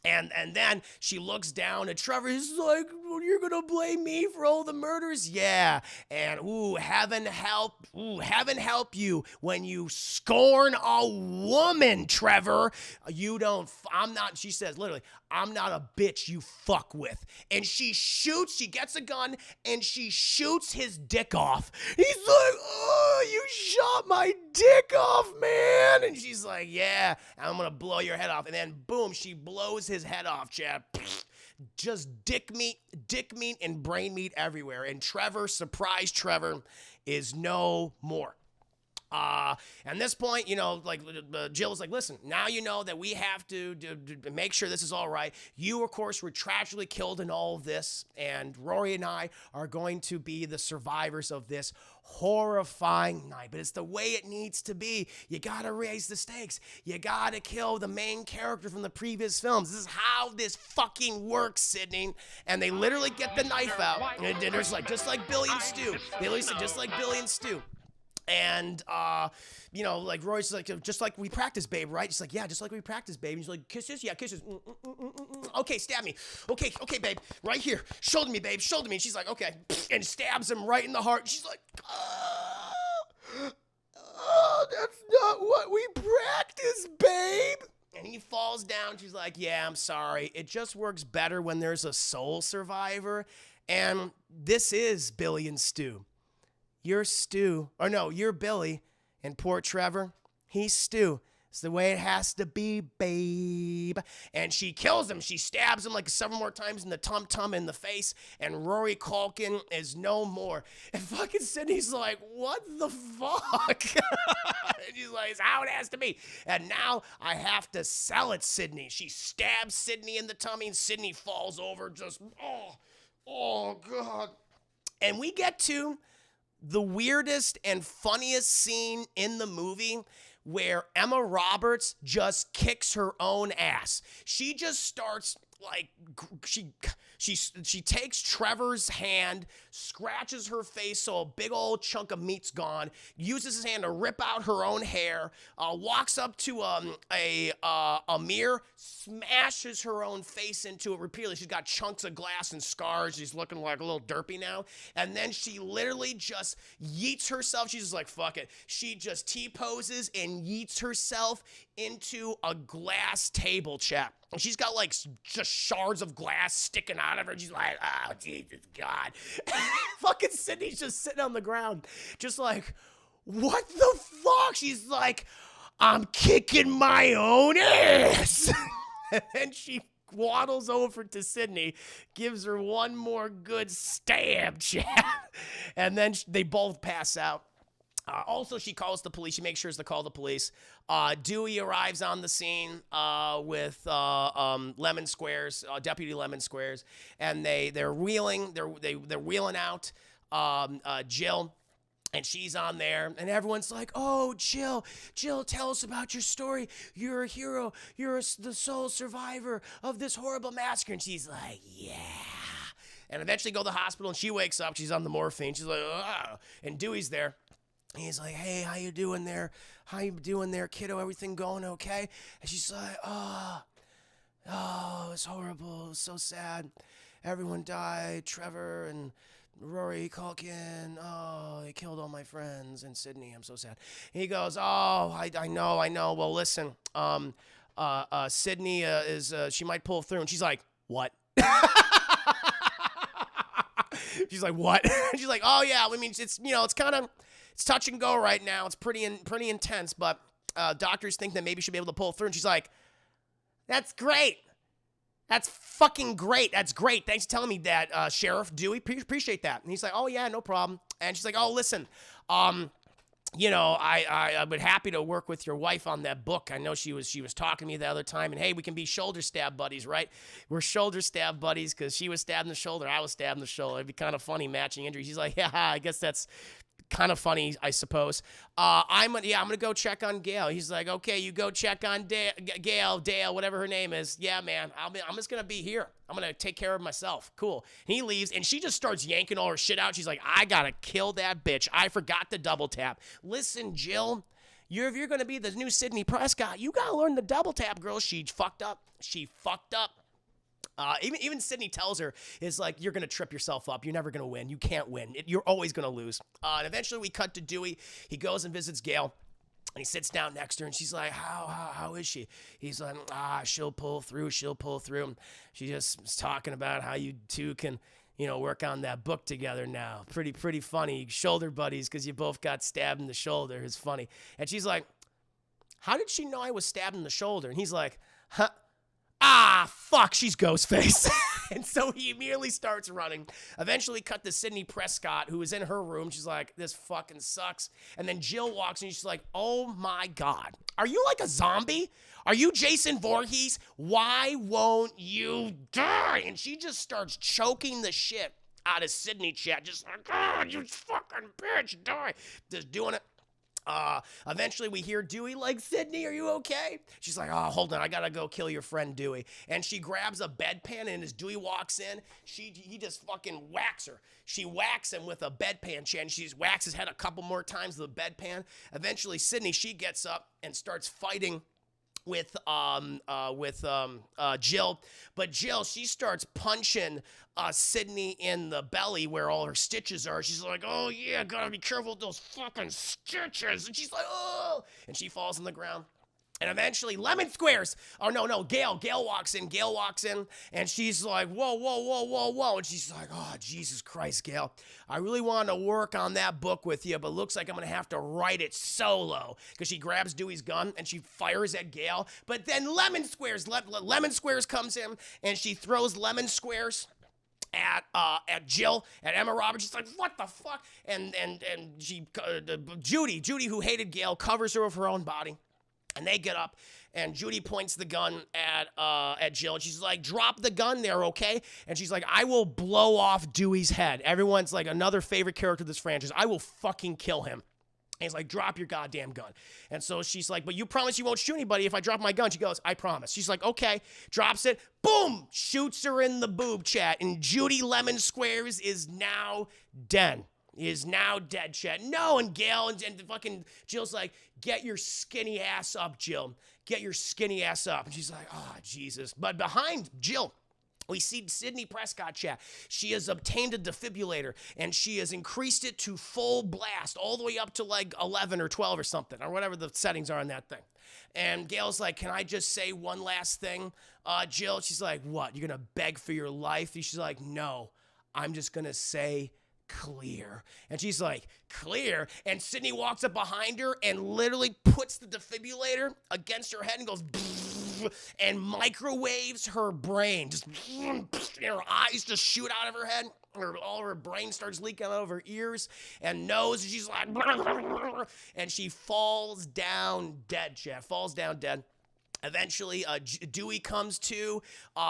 And then she looks down at Trevor. He's like, well, you're going to blame me for all the murders? Yeah. And, heaven help you when you scorn a woman, Trevor. She says literally, I'm not a bitch you fuck with. And she gets a gun and she shoots his dick off. He's like, oh, you shot my dick off, man. And she's like, yeah, I'm going to blow your head off. And then boom, she blows his head off, chap. Just dick meat, and brain meat everywhere. And Trevor, surprise Trevor, is no more. At this point, Jill was like, listen, now you know that we have to make sure this is all right. You, of course, were tragically killed in all of this, and Rory and I are going to be the survivors of this horrifying night. But it's the way it needs to be. You gotta raise the stakes. You gotta kill the main character from the previous films. This is how this fucking works, Sidney. And they literally get the knife out, and there's like, just like Billy and Stu. They literally said, just like Billy and Stu. And, like Roy's like, just like we practice, babe, right? She's like, yeah, just like we practice, babe. And he's like, kisses? Yeah, kisses. Okay, stab me. Okay, babe, right here. Shoulder me, babe, shoulder me. And she's like, okay. And stabs him right in the heart. She's like, oh, that's not what we practice, babe. And he falls down. She's like, yeah, I'm sorry. It just works better when there's a soul survivor. And this is Billy and Stu. You're Stu, or no, you're Billy, and poor Trevor, he's Stu. It's the way it has to be, babe. And she kills him. She stabs him like several more times in the tum-tum in the face, and Rory Culkin is no more. And fucking Sidney's like, what the fuck? And she's like, it's how it has to be. And now I have to sell it, Sidney. She stabs Sidney in the tummy, and Sidney falls over just, oh, God. And we get to the weirdest and funniest scene in the movie, where Emma Roberts just kicks her own ass. She just starts like she takes Trevor's hand, scratches her face so a big old chunk of meat's gone, uses his hand to rip out her own hair, walks up to a mirror, smashes her own face into it repeatedly. She's got chunks of glass and scars. She's looking like a little derpy now. And then she literally just yeets herself. She's just like, fuck it. She just T-poses and yeets herself into a glass table, chat. And she's got like just shards of glass sticking out of her. She's like, oh, Jesus God. Fucking Sidney's just sitting on the ground, just like, what the fuck? She's like, I'm kicking my own ass. And then she waddles over to Sidney, gives her one more good stab, chat. And then they both pass out. Also, she calls the police. She makes sure to call the police. Dewey arrives on the scene with Lemon Squares, Deputy Lemon Squares, and they're wheeling out Jill. And she's on there, and everyone's like, oh, Jill, tell us about your story. You're a hero. You're the sole survivor of this horrible massacre. And she's like, yeah. And eventually go to the hospital, and she wakes up. She's on the morphine. She's like, ah. And Dewey's there. He's like, hey, how you doing there? How you doing there, kiddo? Everything going okay? And she's like, oh, it's horrible. It was so sad. Everyone died. Trevor and Rory Culkin. Oh, they killed all my friends. And Sydney, I'm so sad. And he goes, oh, I know. Well, listen, Sydney she might pull through. And she's like, what? She's like, what? She's like, oh, yeah. I mean, it's kind of... It's touch and go right now. It's pretty intense, but doctors think that maybe she'll be able to pull through. And she's like, that's great. That's fucking great. That's great. Thanks for telling me that, Sheriff Dewey. Appreciate that. And he's like, oh, yeah, no problem. And she's like, oh, listen, I've been happy to work with your wife on that book. I know she was talking to me the other time. And, hey, we can be shoulder stab buddies, right? We're shoulder stab buddies because she was stabbed in the shoulder. I was stabbed in the shoulder. It'd be kind of funny matching injuries. He's like, yeah, I guess that's kind of funny, I suppose. I'm gonna go check on Gail. He's like, okay, you go check on Gail, Dale, whatever her name is. Yeah, man, I'm just gonna be here. I'm gonna take care of myself. Cool. And he leaves, and she just starts yanking all her shit out. She's like, I gotta kill that bitch. I forgot the double tap. Listen, Jill, if you're gonna be the new Sidney Prescott, you gotta learn the double tap, girl. She fucked up. Even Sidney tells her, is like, you're going to trip yourself up. You're never going to win. You can't win. You're always going to lose. And eventually we cut to Dewey. He goes and visits Gail. And he sits down next to her, and she's like, how is she? He's like, she'll pull through. She just was talking about how you two can, work on that book together now. Pretty funny. Shoulder buddies, because you both got stabbed in the shoulder. It's funny. And she's like, how did she know I was stabbed in the shoulder? And he's like, huh? Fuck, she's Ghostface. And so he immediately starts running. Eventually cut to Sidney Prescott, who is in her room. She's like, this fucking sucks. And then Jill walks in, and she's like, oh my God. Are you like a zombie? Are you Jason Voorhees? Why won't you die? And she just starts choking the shit out of Sidney, chat. Just like, oh, you fucking bitch, die. Just doing it. Eventually we hear Dewey like, Sidney, are you okay? She's like, oh, hold on, I gotta go kill your friend Dewey. And she grabs a bedpan, and as Dewey walks in, he just fucking whacks her. She whacks him with a bedpan, and she whacks his head a couple more times with a bedpan. Eventually Sidney, she gets up and starts fighting with Jill, but Jill, she starts punching Sidney in the belly where all her stitches are. She's like, oh yeah, gotta be careful with those fucking stitches. And she's like, oh, and she falls on the ground. And eventually, Lemon Squares. Oh, no, Gail walks in. And she's like, whoa. And she's like, oh, Jesus Christ, Gail. I really want to work on that book with you, but looks like I'm going to have to write it solo. Because she grabs Dewey's gun, and she fires at Gail. But then Lemon Squares comes in, and she throws Lemon Squares at Jill, at Emma Roberts. She's like, what the fuck? And Judy, who hated Gail, covers her with her own body. And they get up, and Judy points the gun at Jill, and she's like, drop the gun there, okay? And she's like, I will blow off Dewey's head. Everyone's like, another favorite character of this franchise. I will fucking kill him. And he's like, drop your goddamn gun. And so she's like, but you promise you won't shoot anybody if I drop my gun. She goes, I promise. She's like, okay. Drops it. Boom. Shoots her in the boob, chat. And Judy Lemon Squares is now dead. Is now dead, chat. No, and Gail and fucking Jill's like, get your skinny ass up, Jill. Get your skinny ass up. And she's like, oh, Jesus. But behind Jill, we see Sidney Prescott, chat. She has obtained a defibrillator, and she has increased it to full blast, all the way up to like 11 or 12 or something, or whatever the settings are on that thing. And Gail's like, can I just say one last thing, Jill? She's like, what? You're going to beg for your life? And she's like, no, I'm just going to say clear. And she's like, clear? And Sidney walks up behind her and literally puts the defibrillator against her head and goes, and microwaves her brain. Just, her eyes just shoot out of her head. All of her brain starts leaking out of her ears and nose. And she's like, and she falls down dead, chat. Falls down dead. Eventually, Dewey comes to.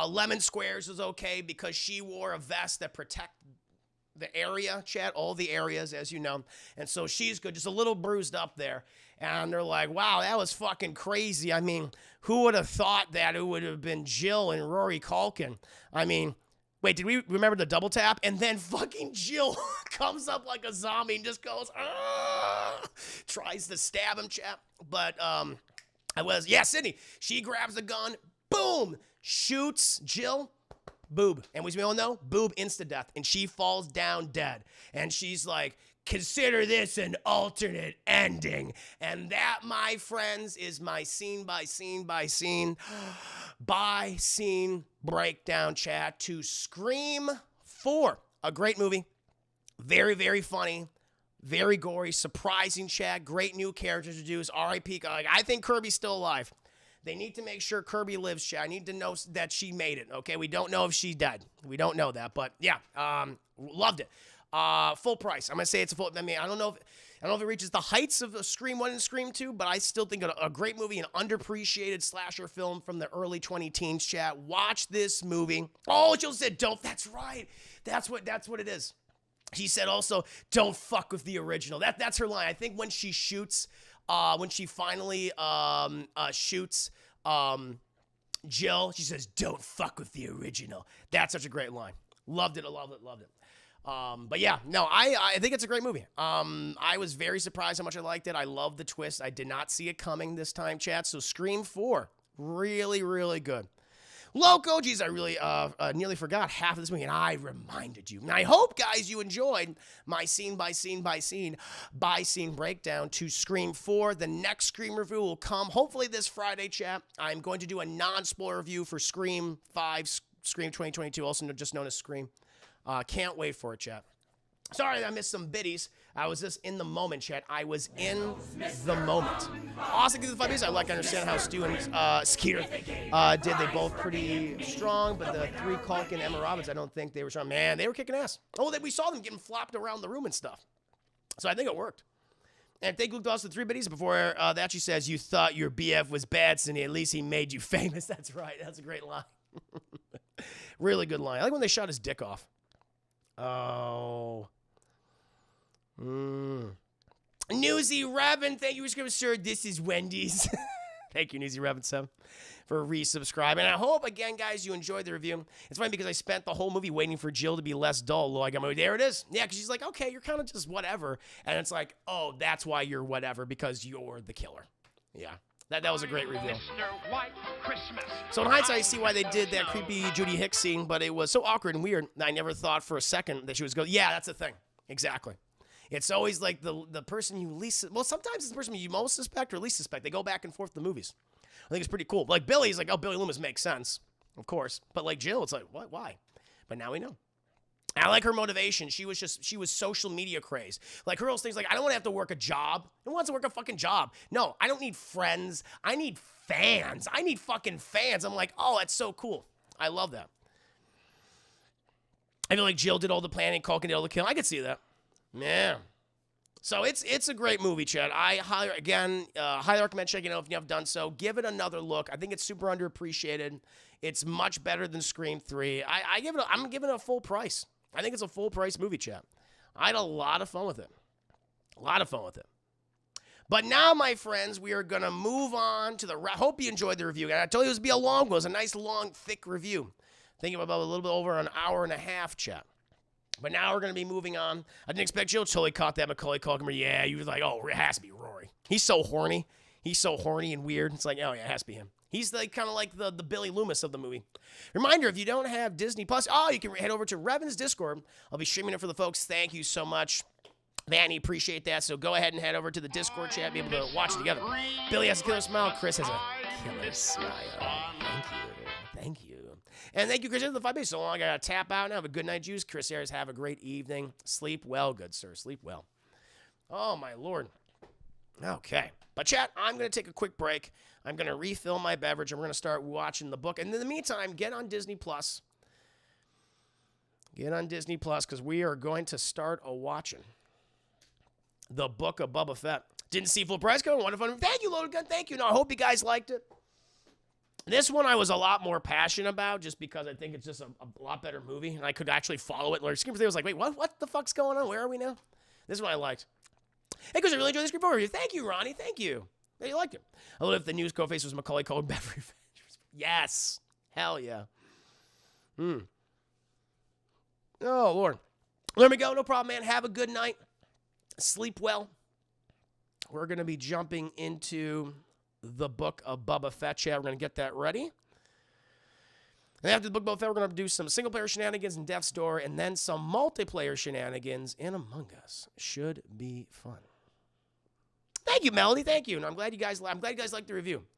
Lemon Squares is okay because she wore a vest that protected the area, chat, all the areas, as you know. And so she's good, just a little bruised up there. And they're like, wow, that was fucking crazy. I mean, who would have thought that it would have been Jill and Rory Culkin? I mean, wait, did we remember the double tap? And then fucking Jill comes up like a zombie and just goes, tries to stab him, chat. But, Sidney. She grabs the gun, boom, shoots Jill. Boob. And as we all know, boob insta-death. And she falls down dead. And she's like, consider this an alternate ending. And that, my friends, is my scene by scene breakdown, chat, to Scream 4. A great movie. Very, very funny. Very gory. Surprising, chat. Great new characters introduced. R.I.P. I think Kirby's still alive. They need to make sure Kirby lives, chat. I need to know that she made it, okay? We don't know if she died. We don't know that, but yeah, loved it. Full price. I'm gonna say it's a full. I mean, I don't know if it reaches the heights of Scream 1 and Scream 2, but I still think a great movie, an underappreciated slasher film from the early 2010s, chat. Watch this movie. Oh, Jill said, don't. That's right. That's what it is. She said also, don't fuck with the original. That's her line. I think when she shoots. When she finally shoots Jill, she says, don't fuck with the original. That's such a great line. Loved it. But yeah, no, I think it's a great movie. I was very surprised how much I liked it. I love the twist. I did not see it coming this time, chat. So Scream 4, really, really good. Loco, geez, I really nearly forgot half of this movie, and I reminded you. And I hope, guys, you enjoyed my scene by scene breakdown to Scream 4. The next Scream review will come hopefully this Friday, chat. I'm going to do a non-spoiler review for Scream 5, Scream 2022, also just known as Scream. Can't wait for it, chat. Sorry that I missed some biddies. I was just in the moment, chat. I was in the moment. Awesome, the 5 years. I like to understand how Stu and Skeeter did. They both pretty strong, but the 3 Culkin and Emma Roberts, I don't think they were strong. Man, they were kicking ass. Oh, we saw them getting flopped around the room and stuff. So I think it worked. And thank Luke Dawson, 3 biddies. Before that, she says, you thought your BF was bad, Cindy. At least he made you famous. That's right. That's a great line. Really good line. I like when they shot his dick off. Oh. Newsy Raven, thank you, sir. This is Wendy's. Thank you, Newsy Raven 7, for resubscribing. And I hope, again, guys, you enjoyed the review. It's funny because I spent the whole movie waiting for Jill to be less dull. Like, there it is. Yeah, because she's like, okay, you're kind of just whatever. And it's like, oh, that's why you're whatever, because you're the killer. Yeah. That was a great reveal. Mr. White Christmas. So in hindsight, I see why they did that creepy Judy Hicks scene, but it was so awkward and weird that I never thought for a second that she was going, yeah, that's the thing. Exactly. It's always like the person you least, well, sometimes it's the person you most suspect or least suspect. They go back and forth in the movies. I think it's pretty cool. Like Billy's like, oh, Billy Loomis makes sense, of course. But like Jill, it's like, what, why? But now we know. I like her motivation. She was social media crazed. Like her whole thing's like, I don't want to have to work a job. Who wants to work a fucking job? No, I don't need friends. I need fans. I need fucking fans. I'm like, oh, that's so cool. I love that. I feel like Jill did all the planning, Culkin did all the killing. I could see that. Yeah. So it's a great movie, Chad. I highly recommend checking it out if you have done so. Give it another look. I think it's super underappreciated. It's much better than Scream 3. I'm giving it a full price. I think it's a full price movie, Chad. I had a lot of fun with it. But now, my friends, we are going to move on to the... hope you enjoyed the review. And I told you it was going to be a long one. It was a nice, long, thick review. Thinking about a little bit over an hour and a half, chat. But now we're going to be moving on. I didn't expect you to totally caught that Macaulay Culkin. Yeah, you was like, oh, it has to be Rory. He's so horny. He's so horny and weird. It's like, oh, yeah, it has to be him. He's like kind of like the Billy Loomis of the movie. Reminder, if you don't have Disney Plus, you can head over to Revan's Discord. I'll be streaming it for the folks. Thank you so much. Vanny, appreciate that. So go ahead and head over to the Discord chat, be able to watch it together. Billy has a killer smile. Chris has a killer smile. Thank you. And thank you, Chris, for the 5 days. So long, I got to tap out now. Have a good night, Juice. Chris Ayers, have a great evening. Sleep well, good sir. Sleep well. Oh, my Lord. Okay. But, chat, I'm going to take a quick break. I'm going to refill my beverage, and we're going to start watching the book. And in the meantime, get on Disney Plus. Get on Disney Plus, because we are going to start watching the Book of Boba Fett. Didn't see full price code. Wonderful. Thank you, Loaded Gun. Thank you. No, I hope you guys liked it. This one I was a lot more passionate about just because I think it's just a lot better movie, and I could actually follow it. Like, Scream 3 was like, wait, what the fuck's going on? Where are we now? This is what I liked. Hey, Chris, I really enjoyed the Scream 4 review. Thank you, Ronnie. Thank you. Yeah, you liked it. I love if the news Ghostface was Macaulay Culkin. Beverly. Yes. Hell yeah. Oh, Lord. Let me go. No problem, man. Have a good night. Sleep well. We're going to be jumping into the Book of Boba Fett. Chat. We're going to get that ready. And after the Book of Boba Fett, we're going to do some single-player shenanigans in Death's Door and then some multiplayer shenanigans in Among Us. Should be fun. Thank you, Melody. Thank you. And I'm glad you guys liked the review.